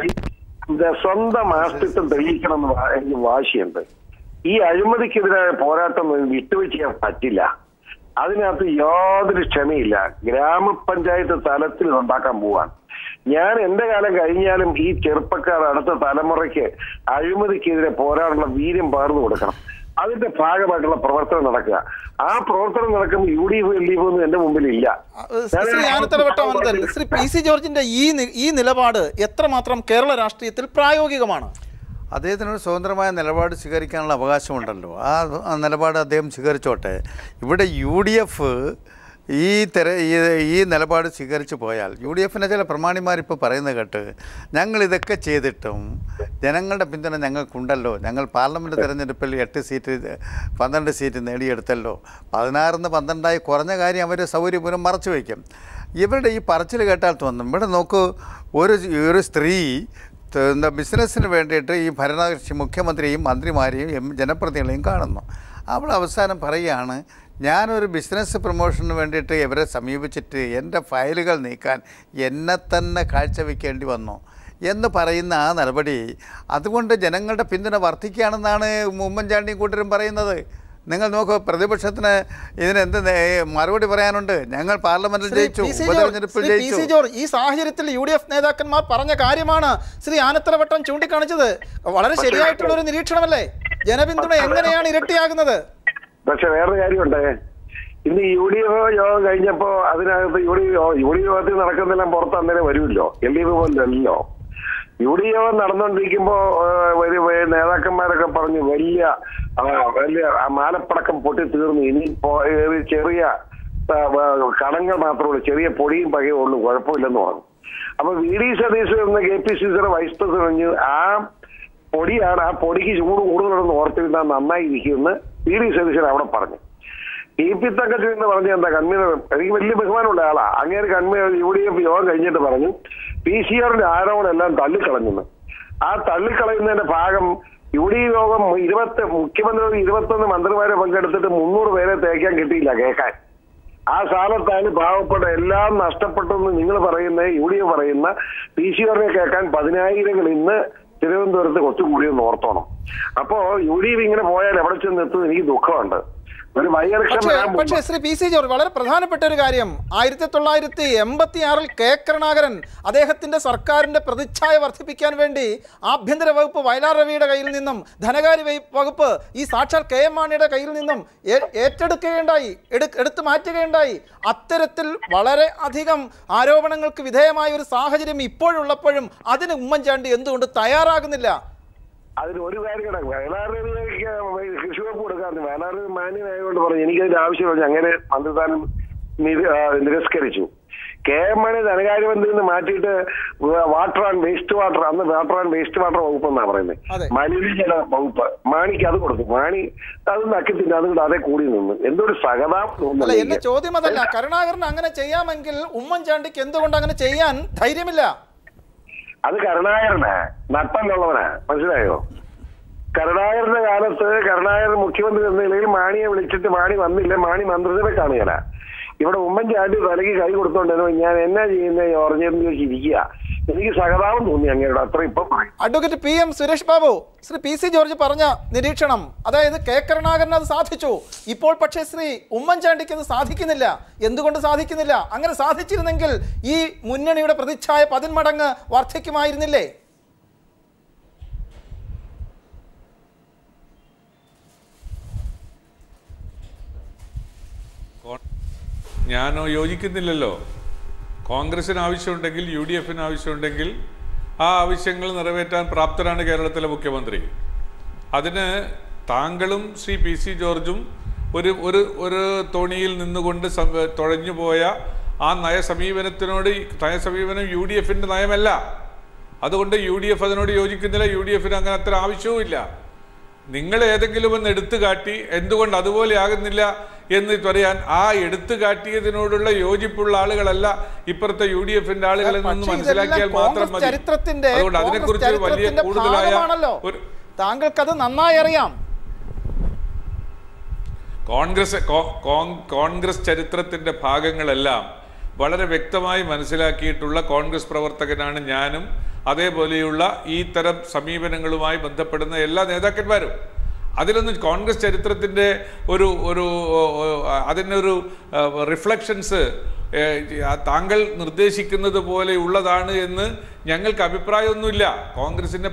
Speaker 4: സ്വന്തം ആസ്തിത്വം തെളിയിക്കണം എന്ന് എനിക്ക് വാശിയുണ്ട്. ഈ അഴിമതിക്കെതിരായ പോരാട്ടം വിട്ടുവീഴ്ച ചെയ്യാൻ പറ്റില്ല. അതിനകത്ത് യാതൊരു ക്ഷമയില്ല. ഗ്രാമപഞ്ചായത്ത് തലത്തിൽ ഉണ്ടാക്കാൻ പോവാൻ ഞാൻ എന്റെ കാലം കഴിഞ്ഞാലും ഈ ചെറുപ്പക്കാർ അടുത്ത തലമുറയ്ക്ക് അഴിമതിക്കെതിരെ പോരാടാനുള്ള വീര്യം പകർന്നു കൊടുക്കണം. അതിന്റെ ഭാഗമായിട്ടുള്ള പ്രവർത്തനം നടക്കുക. ആ പ്രവർത്തനം നടക്കുമ്പോൾ UDF LDF ഒന്നും എന്റെ മുമ്പിലില്ല.
Speaker 1: ശ്രീ PC ജോർജിന്റെ ഈ നിലപാട് എത്രമാത്രം കേരള രാഷ്ട്രീയത്തിൽ പ്രായോഗികമാണ്?
Speaker 6: അദ്ദേഹത്തിനൊരു സ്വതന്ത്രമായ നിലപാട് സ്വീകരിക്കാനുള്ള അവകാശമുണ്ടല്ലോ. ആ നിലപാട് അദ്ദേഹം സ്വീകരിച്ചോട്ടെ. ഇവിടെ UDF ഈ നിലപാട് സ്വീകരിച്ചു പോയാൽ UDF-നെ ചില പ്രമാണിമാരിപ്പോൾ പറയുന്നത് കേട്ട് ഞങ്ങളിതൊക്കെ ചെയ്തിട്ടും ജനങ്ങളുടെ പിന്തുണ ഞങ്ങൾക്കുണ്ടല്ലോ, ഞങ്ങൾ പാർലമെൻറ്റ് തിരഞ്ഞെടുപ്പിൽ 8 സീറ്റ് 12 സീറ്റ് നേടിയെടുത്തല്ലോ, 16-ന്ന് 12 കുറഞ്ഞ കാര്യം അവർ സൗകര്യപൂർവ്വം മറച്ചു വയ്ക്കും. ഇവരുടെ ഈ പറച്ചിൽ കേട്ടാൽ തോന്നും ഇവിടെ നോക്കൂ, ഒരു സ്ത്രീ ബിസിനസ്സിന് വേണ്ടിയിട്ട് ഈ ഭരണകക്ഷി മുഖ്യമന്ത്രിയും മന്ത്രിമാരെയും ജനപ്രതിനിധികളെയും കാണുന്നു. അവൾ അവസാനം പറയുകയാണ്, ഞാനൊരു ബിസിനസ് പ്രൊമോഷന് വേണ്ടിയിട്ട് ഇവരെ സമീപിച്ചിട്ട് എൻ്റെ ഫയലുകൾ നീക്കാൻ എന്നെ തന്നെ കാഴ്ചവെക്കേണ്ടി വന്നു എന്ന് പറയുന്ന ആ നടപടി, അതുകൊണ്ട് ജനങ്ങളുടെ പിന്തുണ വർദ്ധിക്കുകയാണെന്നാണ് ഉമ്മൻചാണ്ടിയും കൂട്ടരും പറയുന്നത്. നിങ്ങൾ നോക്കൂ, പ്രതിപക്ഷത്തിന് ഇതിന് എന്ത് മറുപടി പറയാനുണ്ട്? ഞങ്ങൾ പാർലമെന്റിൽ ജയിച്ചു, ഉപതെരഞ്ഞെടുപ്പിൽ ജയിച്ചു.
Speaker 1: ഈ സാഹചര്യത്തിൽ UDF നേതാക്കന്മാർ പറഞ്ഞ കാര്യമാണ് ശ്രീ ആനത്തലവട്ടം ചൂണ്ടിക്കാണിച്ചത്. വളരെ ശരിയായിട്ടുള്ള ഒരു നിരീക്ഷണമല്ലേ? ജനപിന്തുണ എങ്ങനെയാണ് ഇരട്ടിയാകുന്നത്?
Speaker 4: പക്ഷെ വേറൊരു കാര്യമുണ്ട്. ഇന്ന് UDF യോഗം കഴിഞ്ഞപ്പോ അതിനകത്ത് UDF നടക്കുന്നെല്ലാം പുറത്ത് അന്നേരം വരുമല്ലോ. LDF പോലല്ലോ. UDF നടന്നുകൊണ്ടിരിക്കുമ്പോ നേതാക്കന്മാരൊക്കെ പറഞ്ഞു വലിയ മാലപ്പടക്കം പൊട്ടി തീർന്നു, ഇനി ചെറിയ കണങ്ങൾ മാത്രമേ ഉള്ളൂ, ചെറിയ പൊടിയും പകയും ഉള്ളൂ, കുഴപ്പമില്ലെന്ന് പറഞ്ഞു. അപ്പൊ VD സതീശൻ എന്ന KPCCയുടെ വൈസ് പ്രസിഡന്റ് ആ പൊടിയാണ്, ആ പൊടിക്ക് ചൂട് കൂടുതലെന്ന് ഓർത്തിരുന്നാൽ നന്നായിരിക്കുമെന്ന് VD സതീശൻ അവിടെ പറഞ്ഞു. TP തങ്കച്ചൻ എന്ന് പറഞ്ഞ എന്താ കൺവീനർ, എനിക്ക് വലിയ ബഹുമാനമുള്ള ആളാ. അങ്ങേര് കൺവീനർ UDF യോഗം കഴിഞ്ഞിട്ട് പറഞ്ഞു PCR-ന്റെ ആരോപണം എല്ലാം തള്ളിക്കളഞ്ഞെന്ന്. ആ തള്ളിക്കളയുന്നതിന്റെ ഭാഗം UDF യോഗം മുഖ്യമന്ത്രി 21 മന്ത്രിമാരെ പങ്കെടുത്തിട്ട് 300 പേരെ തേക്കാൻ കിട്ടിയില്ല കേൾക്കാൻ. ആ സ്ഥാനത്താണ് പാവപ്പെട്ട എല്ലാം നഷ്ടപ്പെട്ടെന്ന് നിങ്ങൾ പറയുന്ന UDF പറയുന്ന PC-യോനെ കേൾക്കാൻ 10,000 ഇന്ന് തിരുവനന്തപുരത്ത് കൊച്ചുകൂടിയെന്ന് ഓർത്തോണം. അപ്പോ UDF ഇങ്ങനെ പോയാൽ എവിടെ ചെന്ന് എത്തുന്നത് എനിക്ക് ദുഃഖമുണ്ട്. ഒരു
Speaker 1: പക്ഷേ ശ്രീ PC ജോർജ്, വളരെ പ്രധാനപ്പെട്ട ഒരു കാര്യം, 1986 കെ കരുണാകരൻ അദ്ദേഹത്തിന്റെ സർക്കാരിന്റെ പ്രതിച്ഛായ വർദ്ധിപ്പിക്കാൻ വേണ്ടി ആഭ്യന്തര വകുപ്പ് വയലാർ രവിയുടെ കയ്യിൽ നിന്നും ധനകാര്യ വകുപ്പ് ഈ സാക്ഷാൽ KM മാണിയുടെ കയ്യിൽ നിന്നും ഏറ്റെടുക്കുകയുണ്ടായി, എടുത്തു മാറ്റുകയുണ്ടായി. അത്തരത്തിൽ വളരെ അധികം ആരോപണങ്ങൾക്ക് വിധേയമായ ഒരു സാഹചര്യം ഇപ്പോഴുള്ളപ്പോഴും അതിന് ഉമ്മൻചാണ്ടി എന്തുകൊണ്ട് തയ്യാറാകുന്നില്ല?
Speaker 4: അതിന് ഒരു കാര്യം കിടക്കും. വയലാറിലേക്ക് കൃഷി വകുപ്പ് കൊടുക്കാറുണ്ട്. വയലാർ മാന്യനായതുകൊണ്ട് പറഞ്ഞു എനിക്കതിന്റെ ആവശ്യമില്ല, അങ്ങനെ മന്ത്രിസ്ഥാനം നിരസ്കരിച്ചു. KM മാണി ധനകാര്യമന്ത്രിയിൽ നിന്ന് മാറ്റിയിട്ട് വാട്ടർ ആൻഡ് വേസ്റ്റ് വാട്ടർ, അന്ന് വാട്ടർ ആൻഡ് വേസ്റ്റ് വാട്ടർ വകുപ്പ് എന്നാ പറയുന്നത്, മലിനജല വകുപ്പ്, മാണിക്ക് അത് കൊടുത്തു. മാണി അത് നക്കിത്തില്ല, അതുകൊണ്ട് അതേ കൂടി നിന്ന് എന്തൊരു സഹതാപം തോന്നുന്നു.
Speaker 1: എന്റെ ചോദ്യം അതല്ല, കരുണാകരൻ അങ്ങനെ ചെയ്യാമെങ്കിൽ ഉമ്മൻചാണ്ടിക്ക് എന്തുകൊണ്ട് അങ്ങനെ ചെയ്യാൻ ധൈര്യമില്ല?
Speaker 4: അത് കരുണാകരനാ നട്ടെന്നുള്ളവനാ, മനസ്സിലായോ? കരുണാകരന്റെ കാലത്ത് കരുണാകരൻ മുഖ്യമന്ത്രി എന്ന നിലയിൽ മാണിയെ വിളിച്ചിട്ട് മാണി വന്നില്ല, മാണി മന്ത്രിസഭ കാണുകയില്ല. ഇവിടെ ഉമ്മൻചാണ്ടി തലയ്ക്ക് കൈ കൊടുത്തോണ്ടോ ഞാൻ എന്നാ ചെയ്യുന്ന ഓർജെന്ന് ചോദിച്ചിരിക്കുക. എനിക്ക് സഹതാപം തോന്നി അങ്ങനെയുള്ള അത്ര ഇപ്പം പറയും.
Speaker 1: Advocate PM Suresh Babu, Shri PC George പറഞ്ഞ നിരീക്ഷണം, അതായത് കെ കരുണാകരൻ അത് സാധിച്ചു, ഇപ്പോൾ പക്ഷേ ശ്രീ ഉമ്മൻചാണ്ടിക്ക് അത് സാധിക്കുന്നില്ല. എന്തുകൊണ്ട് സാധിക്കുന്നില്ല? അങ്ങനെ സാധിച്ചിരുന്നെങ്കിൽ ഈ മുന്നണിയുടെ പ്രതിച്ഛായ 10 മടങ്ങ് വർദ്ധിക്കുമായിരുന്നില്ലേ?
Speaker 3: ഞാനോ യോജിക്കുന്നില്ലല്ലോ. കോൺഗ്രസിന് ആവശ്യമുണ്ടെങ്കിൽ UDFന് ആവശ്യമുണ്ടെങ്കിൽ ആ ആവശ്യങ്ങൾ നിറവേറ്റാൻ പ്രാപ്തരാണ് കേരളത്തിലെ മുഖ്യമന്ത്രി. അതിന് താങ്കളും ശ്രീ PC ജോർജും ഒരു തോണിയിൽ നിന്നുകൊണ്ട് തുഴഞ്ഞുപോയ ആ നയസമീപനത്തിനോട്, നയസമീപനം UDFന്റെ നയമല്ല. അതുകൊണ്ട് UDF അതിനോട് യോജിക്കുന്നില്ല, UDFന് അങ്ങനെ അത്ര ആവശ്യവുമില്ല. നിങ്ങൾ ഏതെങ്കിലും ഒന്ന് എടുത്തു കാട്ടി എന്തുകൊണ്ട് അതുപോലെ ആകുന്നില്ല എന്ന് പറയാൻ ആ എടുത്തു കാട്ടിയതിനോടുള്ള യോജിപ്പുള്ള ആളുകളല്ല ഇപ്പുറത്തെ UDFന്റെ ആളുകളെന്ന് മനസ്സിലാക്കിയാൽ മാത്രം മതി. അതുകൊണ്ട് അതിനെക്കുറിച്ച് വലിയ കൂടുതലായ
Speaker 1: താങ്കൾക്കത് നന്നായി അറിയാം.
Speaker 3: കോൺഗ്രസ് ചരിത്രത്തിന്റെ ഭാഗങ്ങളെല്ലാം വളരെ വ്യക്തമായി മനസ്സിലാക്കിയിട്ടുള്ള കോൺഗ്രസ് പ്രവർത്തകനാണ് ഞാനും. അതേപോലെയുള്ള ഈ തരം സമീപനങ്ങളുമായി ബന്ധപ്പെടുന്ന എല്ലാ നേതാക്കന്മാരും. അതിലൊന്നും കോൺഗ്രസ് ചരിത്രത്തിൻ്റെ അതിനൊരു റിഫ്ലക്ഷൻസ് താങ്കൾ നിർദ്ദേശിക്കുന്നത് പോലെ ഉള്ളതാണ് എന്ന് ഞങ്ങൾക്ക് അഭിപ്രായമൊന്നുമില്ല. കോൺഗ്രസിൻ്റെ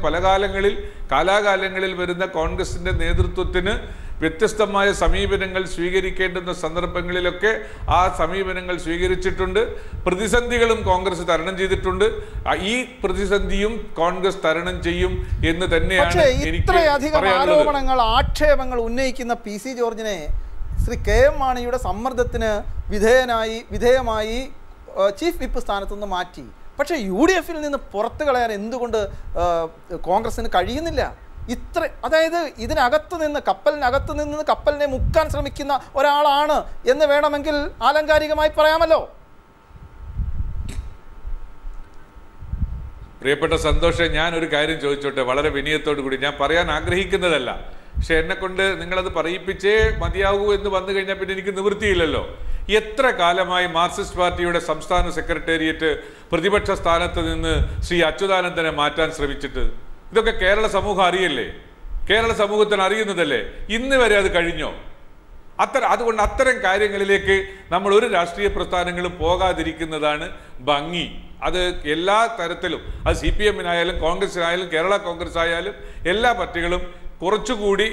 Speaker 3: കാലാകാലങ്ങളിൽ വരുന്ന കോൺഗ്രസിൻ്റെ നേതൃത്വത്തിന് വ്യത്യസ്തമായ സമീപനങ്ങൾ സ്വീകരിക്കേണ്ടുന്ന സന്ദർഭങ്ങളിലൊക്കെ ആ സമീപനങ്ങൾ സ്വീകരിച്ചിട്ടുണ്ട്. പ്രതിസന്ധികളും കോൺഗ്രസ് തരണം ചെയ്തിട്ടുണ്ട്. ഈ പ്രതിസന്ധിയും കോൺഗ്രസ് തരണം ചെയ്യും എന്ന് തന്നെയാണ് എനിക്ക്
Speaker 1: ആരോപണങ്ങൾ, ആക്ഷേപങ്ങൾ ഉന്നയിക്കുന്ന PC ജോർജിനെ ശ്രീ KM മാണിയുടെ സമ്മർദ്ദത്തിന് വിധേയമായി ചീഫ് വിപ്പ് സ്ഥാനത്തുനിന്ന് മാറ്റി. പക്ഷേ UDFൽ നിന്ന് പുറത്തു കളയാൻ എന്തുകൊണ്ട് കോൺഗ്രസിന് കഴിയുന്നില്ല? അതായത് ഇതിനകത്ത് നിന്ന്, കപ്പലിനകത്ത് നിന്ന് കപ്പലിനെ മുക്കാൻ ശ്രമിക്കുന്ന ഒരാളാണ് എന്ന് വേണമെങ്കിൽ ആലങ്കാരികമായി പറയാമല്ലോ.
Speaker 3: പ്രിയപ്പെട്ട സന്തോഷ്, ഞാനൊരു കാര്യം ചോദിച്ചോട്ടെ, വളരെ വിനയത്തോടു കൂടി. ഞാൻ പറയാൻ ആഗ്രഹിക്കുന്നതല്ല, പക്ഷെ എന്നെക്കൊണ്ട് നിങ്ങളത് പറയിപ്പിച്ചേ മതിയാകൂ എന്ന് വന്നു കഴിഞ്ഞാൽ പിന്നെ എനിക്ക് നിവൃത്തിയില്ലല്ലോ. എത്ര കാലമായി മാർക്സിസ്റ്റ് പാർട്ടിയുടെ സംസ്ഥാന സെക്രട്ടേറിയറ്റ് പ്രതിപക്ഷ സ്ഥാനത്ത് നിന്ന് ശ്രീ അച്യുതാനന്ദനെ മാറ്റാൻ ശ്രമിച്ചിട്ട്? ഇതൊക്കെ കേരള സമൂഹം അറിയല്ലേ, കേരള സമൂഹത്തിന് അറിയുന്നതല്ലേ? ഇന്ന് വരെ അത് കഴിഞ്ഞോ? അതുകൊണ്ട് അത്തരം കാര്യങ്ങളിലേക്ക് നമ്മൾ ഒരു രാഷ്ട്രീയ പ്രസ്ഥാനങ്ങളും പോകാതിരിക്കുന്നതാണ് ഭംഗി. അത് എല്ലാ തരത്തിലും, അത് CPM-നായാലും കോൺഗ്രസിനായാലും കേരള കോൺഗ്രസ് ആയാലും എല്ലാ പാർട്ടികളും കുറച്ചുകൂടി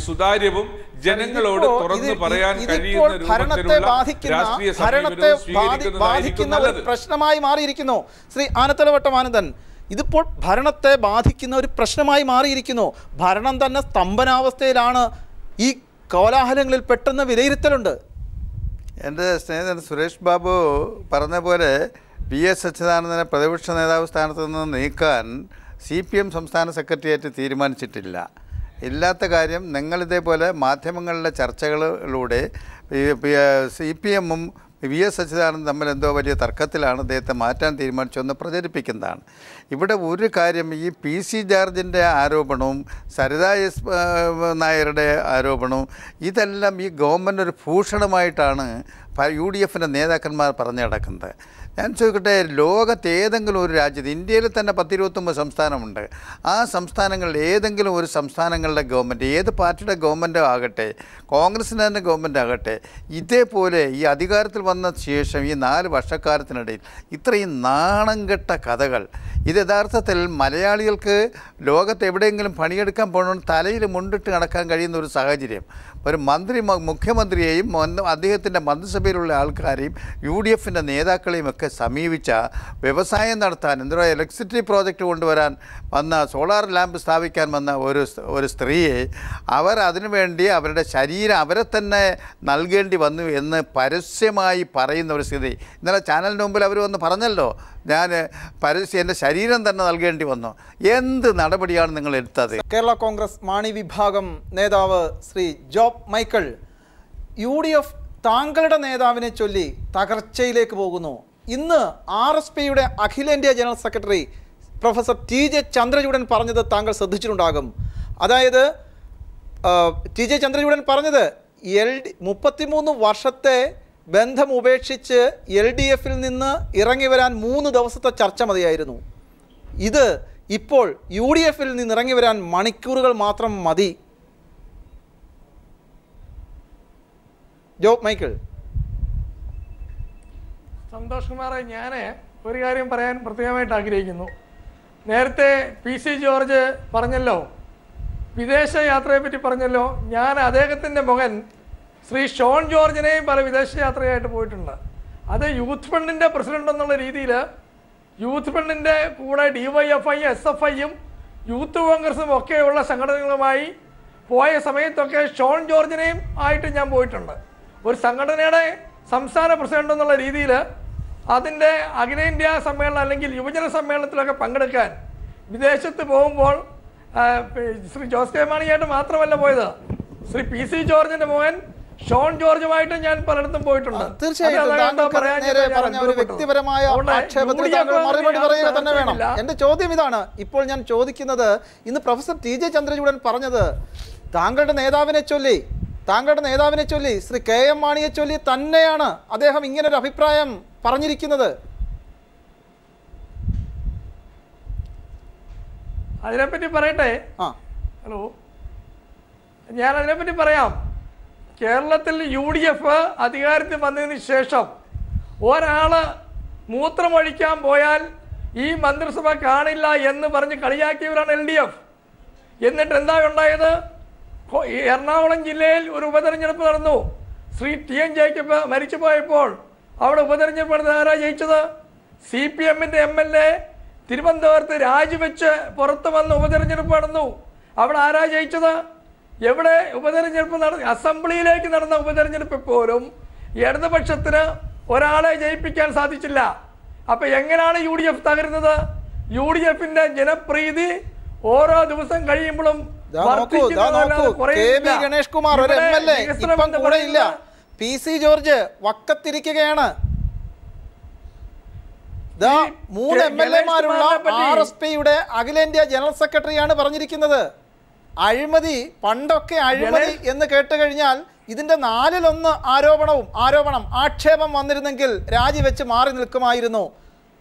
Speaker 3: സുതാര്യവും ജനങ്ങളോട് തുറന്നു പറയാൻ കഴിയുന്ന രൂപത്തിലുള്ള രാഷ്ട്രീയ സമീപനവും സ്വീകരിക്കുന്നതായിരിക്കും
Speaker 1: പ്രശ്നമായി മാറിയിരിക്കുന്നു. ശ്രീ ആനത്തലവട്ടം ആനന്ദൻ, ഇതിപ്പോൾ ഭരണത്തെ ബാധിക്കുന്ന ഒരു പ്രശ്നമായി മാറിയിരിക്കുന്നു. ഭരണം തന്നെ സ്തംഭനാവസ്ഥയിലാണ്. ഈ കോലാഹലങ്ങളിൽ പെട്ടെന്ന് വിലയിരുത്തലുണ്ട്.
Speaker 6: എൻ്റെ സ്നേഹിതൻ സുരേഷ് ബാബു പറഞ്ഞ പോലെ PS അച്യുതാനന്ദനെ പ്രതിപക്ഷ നേതാവ് സ്ഥാനത്ത് നിന്ന് നീക്കാൻ CPM സംസ്ഥാന സെക്രട്ടേറിയറ്റ് തീരുമാനിച്ചിട്ടില്ല. ഇല്ലാത്ത നിങ്ങളിതേപോലെ മാധ്യമങ്ങളിലെ ചർച്ചകളിലൂടെ CPM-ഉം PS അച്യുതാനന്ദൻ തമ്മിൽ എന്തോ വലിയ തർക്കത്തിലാണ് അദ്ദേഹത്തെ മാറ്റാൻ തീരുമാനിച്ചതെന്ന് പ്രചരിപ്പിക്കുന്നതാണ്. ഇവിടെ ഒരു കാര്യം, ഈ PC ജോർജിൻ്റെ ആരോപണവും സരിത S നായരുടെ ആരോപണവും ഇതെല്ലാം ഈ ഗവൺമെൻറ് ഒരു ഭൂഷണമായിട്ടാണ് UDF നേതാക്കന്മാർ പറഞ്ഞു നടക്കുന്നത്. ഞാൻ ചോദിക്കട്ടെ, ലോകത്ത് ഏതെങ്കിലും ഒരു രാജ്യത്ത്, ഇന്ത്യയിൽ തന്നെ 10-29 സംസ്ഥാനമുണ്ട്, ആ സംസ്ഥാനങ്ങളിൽ ഏതെങ്കിലും ഒരു സംസ്ഥാനങ്ങളുടെ ഗവൺമെൻറ്, ഏത് പാർട്ടിയുടെ ഗവൺമെൻറ് ആകട്ടെ, കോൺഗ്രസിൻ്റെ തന്നെ ഗവൺമെൻറ് ആകട്ടെ, ഇതേപോലെ ഈ അധികാരത്തിൽ വന്ന ശേഷം ഈ 4 വർഷക്കാലത്തിനിടയിൽ ഇത്രയും നാണം കെട്ട കഥകൾ, ഇത് യഥാർത്ഥത്തിൽ മലയാളികൾക്ക് ലോകത്ത് എവിടെയെങ്കിലും പണിയെടുക്കാൻ പോകണമെന്ന് തലയിൽ മുണ്ടിട്ട് നടക്കാൻ കഴിയുന്ന ഒരു സാഹചര്യം ഒരു മുഖ്യമന്ത്രിയെയും അദ്ദേഹത്തിൻ്റെ മന്ത്രിസഭയിലുള്ള ആൾക്കാരെയും UDF നേതാക്കളെയും ഒക്കെ സമീപിച്ച വ്യവസായം നടത്താൻ, എന്താ ഇലക്ട്രിസിറ്റി പ്രോജക്റ്റ് കൊണ്ടുവരാൻ വന്ന, സോളാർ ലാമ്പ് സ്ഥാപിക്കാൻ വന്ന ഒരു സ്ത്രീയെ അവർ അതിനുവേണ്ടി അവരുടെ ശരീരം അവരെ തന്നെ നൽകേണ്ടി വന്നു എന്ന് പരസ്യമായി പറയുന്ന ഒരു സ്ഥിതി. ഇന്നലെ ചാനലിന് മുമ്പിൽ അവർ വന്ന് പറഞ്ഞല്ലോ, ഞാൻ എൻ്റെ ശരീരം തന്നെ നൽകേണ്ടി വന്നു. എന്ത് നടപടിയാണ് നിങ്ങൾ എടുത്തത്?
Speaker 1: കേരള കോൺഗ്രസ് മാണി വിഭാഗം നേതാവ് ശ്രീ ജോബ് മൈക്കിൾ, UDF താങ്കളുടെ നേതാവിനെ ചൊല്ലി തകർച്ചയിലേക്ക് പോകുന്നു. ഇന്ന് RSPയുടെ അഖിലേന്ത്യാ general secretary professor TJ Chandrachoodan പറഞ്ഞത് താങ്കൾ ശ്രദ്ധിച്ചിട്ടുണ്ടാകും. അതായത് TJ ചന്ദ്രചൂഡൻ പറഞ്ഞത് 33 വർഷത്തെ ബന്ധം ഉപേക്ഷിച്ച് LDFിൽ നിന്ന് ഇറങ്ങി വരാൻ 3 ദിവസത്തെ ചർച്ച മതിയായിരുന്നു. ഇത് ഇപ്പോൾ UDFിൽ നിന്ന് ഇറങ്ങി വരാൻ മണിക്കൂറുകൾ മാത്രം മതി. Job Michael.
Speaker 5: സന്തോഷ് കുമാറെ, ഞാൻ ഒരു കാര്യം പറയാൻ പ്രത്യേകമായിട്ട് ആഗ്രഹിക്കുന്നു. നേരത്തെ PC ജോർജ് പറഞ്ഞല്ലോ, വിദേശ യാത്രയെപ്പറ്റി പറഞ്ഞല്ലോ. ഞാൻ അദ്ദേഹത്തിൻ്റെ മകൻ ശ്രീ ഷോൺ ജോർജിനെയും പല വിദേശയാത്രയായിട്ട് പോയിട്ടുണ്ട്. അത് യൂത്ത് ഫണ്ടിൻ്റെ പ്രസിഡന്റ് എന്നുള്ള രീതിയിൽ യൂത്ത് ഫണ്ടിൻ്റെ കൂടെ DYFI, SFIയും യൂത്ത് കോൺഗ്രസും ഒക്കെയുള്ള സംഘടനകളുമായി പോയ സമയത്തൊക്കെ ഷോൺ ജോർജിനെയും ആയിട്ട് ഞാൻ പോയിട്ടുണ്ട്. ഒരു സംഘടനയുടെ സംസ്ഥാന പ്രസിഡന്റ് എന്നുള്ള രീതിയിൽ അതിൻ്റെ അഖിലേന്ത്യാ സമ്മേളനം അല്ലെങ്കിൽ യുവജന സമ്മേളനത്തിലൊക്കെ പങ്കെടുക്കാൻ വിദേശത്ത് പോകുമ്പോൾ ശ്രീ ജോസ് കെ മാണിയായിട്ട് മാത്രമല്ല പോയത്, ശ്രീ PC ജോർജിൻ്റെ മകൻ ഷോൺ ജോർജുമായിട്ട് ഞാൻ പലയിടത്തും പോയിട്ടുണ്ട്.
Speaker 1: എന്റെ ചോദ്യം ഇതാണ്. ഇപ്പോൾ ഞാൻ ചോദിക്കുന്നത്, ഇന്ന് പ്രൊഫസർ TJ ചന്ദ്രചൂഡൻ പറഞ്ഞത് താങ്കളുടെ നേതാവിനെ ചൊല്ലി ശ്രീ KM മാണിയെ ചൊല്ലി തന്നെയാണ് അദ്ദേഹം ഇങ്ങനൊരു അഭിപ്രായം പറഞ്ഞിരിക്കുന്നത്.
Speaker 5: അതിനെപ്പറ്റി പറയട്ടെ. ഹലോ, ഞാൻ അതിനെപ്പറ്റി പറയാം. കേരളത്തിൽ UDF അധികാരത്തിൽ വന്നതിന് ശേഷം ഒരാൾ മൂത്രമൊഴിക്കാൻ പോയാൽ ഈ മന്ത്രിസഭ കാണില്ല എന്ന് പറഞ്ഞ് കളിയാക്കിയവരാണ് LDF. എന്നിട്ട് എന്താ ഉണ്ടായത്? എറണാകുളം ജില്ലയിൽ ഒരു ഉപതെരഞ്ഞെടുപ്പ് നടന്നു. ശ്രീ TN ജേക്കബ് മരിച്ചു പോയപ്പോൾ അവിടെ ഉപതെരഞ്ഞെടുപ്പ് ആരാ ജയിച്ചത്? CPMന്റെ MLA തിരുവനന്തപുരത്ത് രാജിവെച്ച് പുറത്ത് വന്ന് ഉപതെരഞ്ഞെടുപ്പ് നടന്നു. അവിടെ ആരാ ജയിച്ചത്? എവിടെ ഉപതെരഞ്ഞെടുപ്പ് നടന്നു? അസംബ്ലിയിലേക്ക് നടന്ന ഉപതെരഞ്ഞെടുപ്പ് പോലും ഇടതുപക്ഷത്തിന് ഒരാളെ ജയിപ്പിക്കാൻ സാധിച്ചില്ല. അപ്പൊ എങ്ങനെയാണ് UDF തകരുന്നത്? UDFന്റെ ജനപ്രീതി ഓരോ ദിവസം കഴിയുമ്പോഴും
Speaker 1: ഗണേഷ് കുമാർ ഒരു MLA ഇപ്പം കൂടെ ഇല്ല. PC George വക്കത്തിരിക്കുകയാണ്. 3 MLAമാരുള്ള RSPയുടെ അഖിലേന്ത്യാ ജനറൽ സെക്രട്ടറിയാണ് പറഞ്ഞിരിക്കുന്നത്. അഴിമതി, പണ്ടൊക്കെ അഴിമതി എന്ന് കേട്ട് കഴിഞ്ഞാൽ ഇതിന്റെ 4-1 ആക്ഷേപം വന്നിരുന്നെങ്കിൽ രാജിവെച്ച് മാറി നിൽക്കുമായിരുന്നു.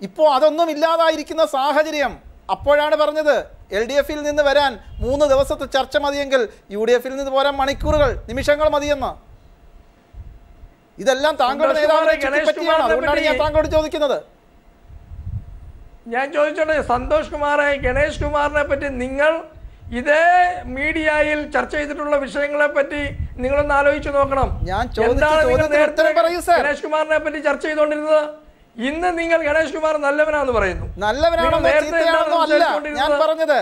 Speaker 1: ഇപ്പോൾ അതൊന്നും ഇല്ലാതായിരിക്കുന്ന സാഹചര്യം. അപ്പോഴാണ് പറഞ്ഞത് LDFിൽ നിന്ന് വരാൻ 3 ദിവസത്തെ ചർച്ച മതിയെങ്കിൽ UDFിൽ നിന്ന് പോരാൻ മണിക്കൂറുകൾ, നിമിഷങ്ങൾ മതിയെന്ന്. ഇതെല്ലാം താങ്കളുടെ നേതാവിനെ പറ്റിയാണ്. അതുകൊണ്ടാണ് ഞാൻ താങ്കളോട് ചോദിക്കുന്നത്.
Speaker 5: ഞാൻ ചോദിച്ചോട്ടെ സന്തോഷ് കുമാറെ, ഗണേഷ് കുമാറിനെ പറ്റി നിങ്ങൾ ഇതേ മീഡിയയിൽ ചർച്ച ചെയ്തിട്ടുള്ള വിഷയങ്ങളെ പറ്റി നിങ്ങളൊന്ന് ആലോചിച്ച് നോക്കണം. ഗണേഷ് കുമാറിനെ പറ്റി ചർച്ച ചെയ്തുകൊണ്ടിരുന്നത്. ഇന്ന് നിങ്ങൾ ഗണേഷ് കുമാർ നല്ലവനാന്ന് പറയുന്നു.
Speaker 1: ഞാൻ പറഞ്ഞത്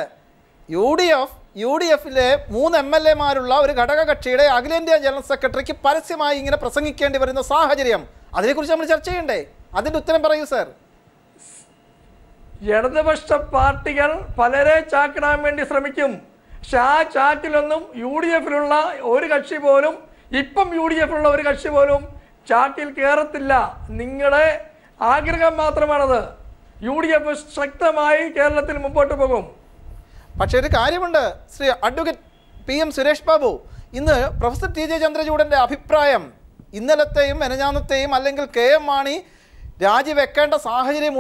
Speaker 1: UDFിലെ 3 MLAമാരുള്ള ഒരു ഘടകകക്ഷിയുടെ അഖിലേന്ത്യാ ജനറൽ സെക്രട്ടറിക്ക് പരസ്യമായി ഇങ്ങനെ പ്രസംഗിക്കേണ്ടി വരുന്ന സാഹചര്യം, അതിനെക്കുറിച്ച് നമ്മൾ ചർച്ച ചെയ്യണ്ടേ? അതിന്റെ ഉത്തരം പറയൂ സർ.
Speaker 5: ഇടതുപക്ഷ പാർട്ടികൾ പലരെ ചാക്കിടാൻ വേണ്ടി ശ്രമിക്കും. പക്ഷെ ആ ചാക്കിലൊന്നും UDFിലുള്ള ഒരു കക്ഷി പോലും, ഇപ്പം UDFിലുള്ള ഒരു കക്ഷി പോലും ചാക്കിൽ കയറത്തില്ല. നിങ്ങളുടെ ആഗ്രഹം മാത്രമാണത്. UDF ശക്തമായി കേരളത്തിൽ മുമ്പോട്ട് പോകും.
Speaker 1: പക്ഷെ ഒരു കാര്യമുണ്ട്, ശ്രീ അഡ്വക്കേറ്റ് PM സുരേഷ് ബാബു, ഇന്ന് പ്രൊഫസർ TJ ചന്ദ്രചൂഡന്റെ അഭിപ്രായം ഇന്നലത്തെയും മെനഞ്ഞാന്നത്തെയും അല്ലെങ്കിൽ KM മാണി രാജിവെക്കേണ്ട സാഹചര്യം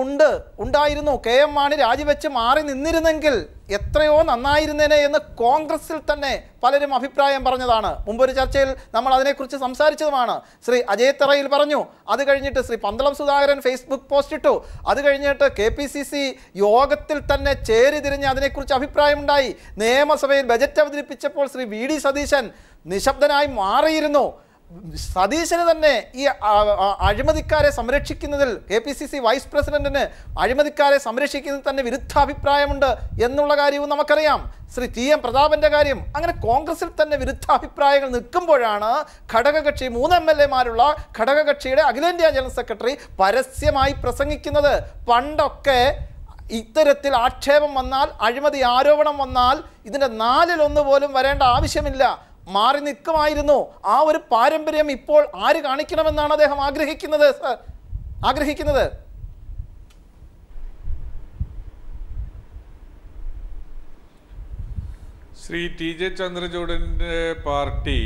Speaker 1: ഉണ്ടായിരുന്നു. KM മാണി രാജിവെച്ച് മാറി നിന്നിരുന്നെങ്കിൽ എത്രയോ നന്നായിരുന്നേനെ എന്ന് കോൺഗ്രസിൽ തന്നെ പലരും അഭിപ്രായം പറഞ്ഞതാണ്. മുമ്പൊരു ചർച്ചയിൽ നമ്മൾ അതിനെക്കുറിച്ച് സംസാരിച്ചതുമാണ്. ശ്രീ അജയ് തറയിൽ പറഞ്ഞു, അത് കഴിഞ്ഞിട്ട് ശ്രീ പന്തളം സുധാകരൻ ഫേസ്ബുക്ക് പോസ്റ്റ് ഇട്ടു, അത് കഴിഞ്ഞിട്ട് KPCC യോഗത്തിൽ തന്നെ ചേരിതിരിഞ്ഞ് അതിനെക്കുറിച്ച് അഭിപ്രായമുണ്ടായി. നിയമസഭയിൽ ബജറ്റ് അവതരിപ്പിച്ചപ്പോൾ ശ്രീ VD സതീശൻ നിശബ്ദനായി മാറിയിരുന്നു. സതീശന് തന്നെ ഈ അഴിമതിക്കാരെ സംരക്ഷിക്കുന്നതിൽ KPCC വൈസ് പ്രസിഡന്റിന് അഴിമതിക്കാരെ സംരക്ഷിക്കുന്നതിൽ തന്നെ വിരുദ്ധാഭിപ്രായമുണ്ട് എന്നുള്ള കാര്യവും നമുക്കറിയാം. ശ്രീ TM പ്രതാപന്റെ കാര്യം, അങ്ങനെ കോൺഗ്രസിൽ തന്നെ വിരുദ്ധാഭിപ്രായങ്ങൾ നിൽക്കുമ്പോഴാണ് ഘടകകക്ഷി 3 MLA-മാരുള്ള ഘടകകക്ഷിയുടെ അഖിലേന്ത്യാ ജനറൽ സെക്രട്ടറി പരസ്യമായി പ്രസംഗിക്കുന്നത്. പണ്ടൊക്കെ ഇത്തരത്തിൽ ആക്ഷേപം വന്നാൽ, അഴിമതി ആരോപണം വന്നാൽ ഇതിൻ്റെ 4-1 പോലും വരേണ്ട ആവശ്യമില്ല, മാറി നിൽക്കുമായിരുന്നു. ആ ഒരു പാരമ്പര്യം ഇപ്പോൾ ആര് കാണിക്കണമെന്നാണ് അദ്ദേഹം ആഗ്രഹിക്കുന്നത്?
Speaker 3: ശ്രീ TJ ചന്ദ്രചൂഡൻ്റെ പാർട്ടി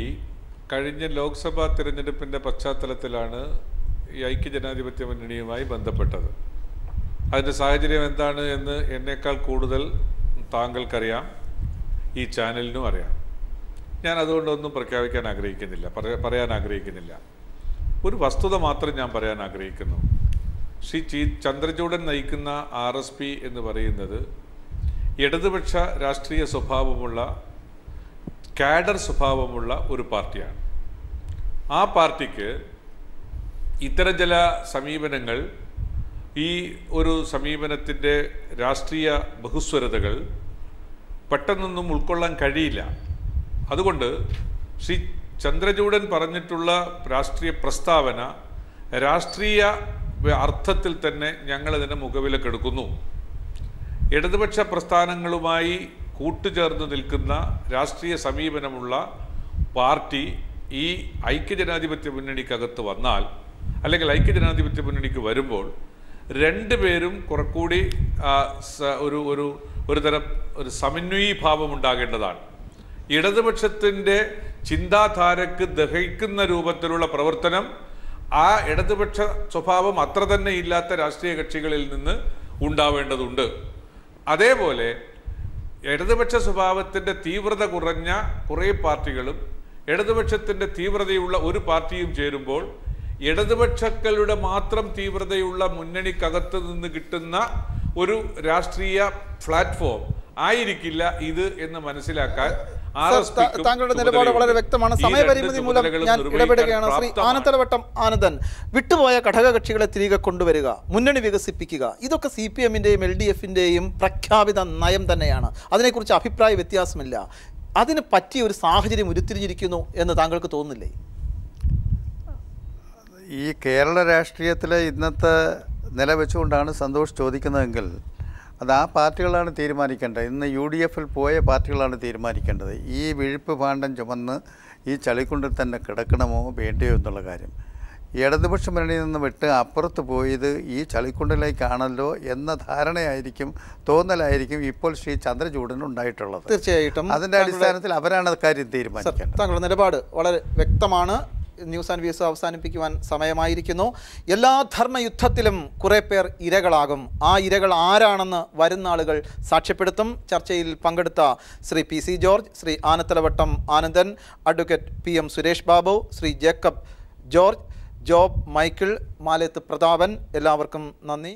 Speaker 3: കഴിഞ്ഞ ലോക്സഭാ തിരഞ്ഞെടുപ്പിൻ്റെ പശ്ചാത്തലത്തിലാണ് ഈ ഐക്യജനാധിപത്യ മുന്നണിയുമായി ബന്ധപ്പെട്ടത്. അതിൻ്റെ സാഹചര്യം എന്താണ് എന്ന് എന്നേക്കാൾ കൂടുതൽ താങ്കൾക്കറിയാം, ഈ ചാനലിനും അറിയാം. ഞാൻ അതുകൊണ്ടൊന്നും പ്രഖ്യാപിക്കാൻ ആഗ്രഹിക്കുന്നില്ല, പറയാൻ ആഗ്രഹിക്കുന്നില്ല. ഒരു വസ്തുത മാത്രം ഞാൻ പറയാൻ ആഗ്രഹിക്കുന്നു. ശ്രീ ചന്ദ്രചൂഡൻ നയിക്കുന്ന RSP എന്ന് പറയുന്നത് ഇടതുപക്ഷ രാഷ്ട്രീയ സ്വഭാവമുള്ള, കാഡർ സ്വഭാവമുള്ള ഒരു പാർട്ടിയാണ്. ആ പാർട്ടിക്ക് ഇത്തരം ചില സമീപനങ്ങൾ, ഈ ഒരു സമീപനത്തിൻ്റെ രാഷ്ട്രീയ ബഹുസ്വരതകൾ പെട്ടെന്നൊന്നും ഉൾക്കൊള്ളാൻ കഴിയില്ല. അതുകൊണ്ട് ശ്രീ ചന്ദ്രചൂഡൻ പറഞ്ഞിട്ടുള്ള രാഷ്ട്രീയ പ്രസ്താവന രാഷ്ട്രീയ അർത്ഥത്തിൽ തന്നെ ഞങ്ങളതിനെ മുഖവിലക്കെടുക്കുന്നു. ഇടതുപക്ഷ പ്രസ്ഥാനങ്ങളുമായി കൂട്ടുചേർന്ന് നിൽക്കുന്ന രാഷ്ട്രീയ സമീപനമുള്ള പാർട്ടി ഈ ഐക്യജനാധിപത്യ മുന്നണിക്കകത്ത് വന്നാൽ, അല്ലെങ്കിൽ ഐക്യജനാധിപത്യ മുന്നണിക്ക് വരുമ്പോൾ, രണ്ടുപേരും കുറെക്കൂടി ഒരു തരം സമന്വയീഭാവം ഉണ്ടാകേണ്ടതാണ്. ഇടതുപക്ഷത്തിൻ്റെ ചിന്താധാരക്ക് ദഹിക്കുന്ന രൂപത്തിലുള്ള പ്രവർത്തനം ആ ഇടതുപക്ഷ സ്വഭാവം അത്ര തന്നെ ഇല്ലാത്ത രാഷ്ട്രീയ കക്ഷികളിൽ നിന്ന് ഉണ്ടാവേണ്ടതുണ്ട്. അതേപോലെ ഇടതുപക്ഷ സ്വഭാവത്തിൻ്റെ തീവ്രത കുറഞ്ഞ കുറേ പാർട്ടികളും ഇടതുപക്ഷത്തിൻ്റെ തീവ്രതയുള്ള ഒരു പാർട്ടിയും ചേരുമ്പോൾ ഇടതുപക്ഷക്കളുടെ മാത്രം തീവ്രതയുള്ള മുന്നണിക്കകത്ത് നിന്ന് കിട്ടുന്ന ഒരു രാഷ്ട്രീയ പ്ലാറ്റ്ഫോം ആയിരിക്കില്ല ഇത് എന്ന് മനസ്സിലാക്കാൻ
Speaker 1: താങ്കളുടെ നിലപാട് വളരെ വ്യക്തമാണ്. സമയപരിമിതി മൂലം ഞാൻ ഇടപെടുകയാണ്. ശ്രീ ആനത്തലവട്ടം ആനന്ദൻ, വിട്ടുപോയ ഘടകകക്ഷികളെ തിരികെ കൊണ്ടുവരിക, മുന്നണി വികസിപ്പിക്കുക, ഇതൊക്കെ CPM-ന്റെയും LDF-ന്റെയും പ്രഖ്യാപിത നയം തന്നെയാണ്. അതിനെക്കുറിച്ച് അഭിപ്രായ വ്യത്യാസമില്ല. അതിന് പറ്റിയ ഒരു സാഹചര്യം ഉരുത്തിരിഞ്ഞിരിക്കുന്നു എന്ന് താങ്കൾക്ക് തോന്നുന്നില്ലേ?
Speaker 6: ഈ കേരള രാഷ്ട്രീയത്തിലെ ഇന്നത്തെ നില വെച്ചുകൊണ്ടാണ് സന്തോഷ് ചോദിക്കുന്നതെങ്കിൽ അത് ആ പാർട്ടികളാണ് തീരുമാനിക്കേണ്ടത്. ഇന്ന് UDF-ൽ പോയ പാർട്ടികളാണ് തീരുമാനിക്കേണ്ടത്. ഈ വിഴുപ്പ് ഭാണ്ഡം ചുമന്ന് ഈ ചളിക്കുണ്ടിൽ തന്നെ കിടക്കണമോ വേണ്ടയോ എന്നുള്ള കാര്യം. ഇടതുപക്ഷ മുന്നണിയിൽ നിന്ന് വിട്ട് അപ്പുറത്ത് പോയത് ഈ ചളിക്കുണ്ടിലേക്കാണല്ലോ എന്ന ധാരണയായിരിക്കും, തോന്നലായിരിക്കും ഇപ്പോൾ ശ്രീ ചന്ദ്രചൂഡന് ഉണ്ടായിട്ടുള്ളത്.
Speaker 1: തീർച്ചയായിട്ടും
Speaker 6: അതിൻ്റെ അടിസ്ഥാനത്തിൽ അവരാണ് കാര്യം തീരുമാനിക്കേണ്ടത്.
Speaker 1: താങ്കളുടെ നിലപാട് വളരെ വ്യക്തമാണ്. ന്യൂസ് ആൻഡ് വ്യൂസ് അവസാനിപ്പിക്കുവാൻ സമയമായിരിക്കുന്നു. എല്ലാ ധർമ്മയുദ്ധത്തിലും കുറേ പേർ ഇരകളാകും. ആ ഇരകൾ ആരാണെന്ന് വരുന്ന ആളുകൾ സാക്ഷ്യപ്പെടുത്തും. ചർച്ചയിൽ പങ്കെടുത്ത Shri PC George, Shri Anathalavattom Anandan, advocate PM Suresh Babu, Shri Jacob George, job Michael, Maleth Prathapan, എല്ലാവർക്കും നന്ദി.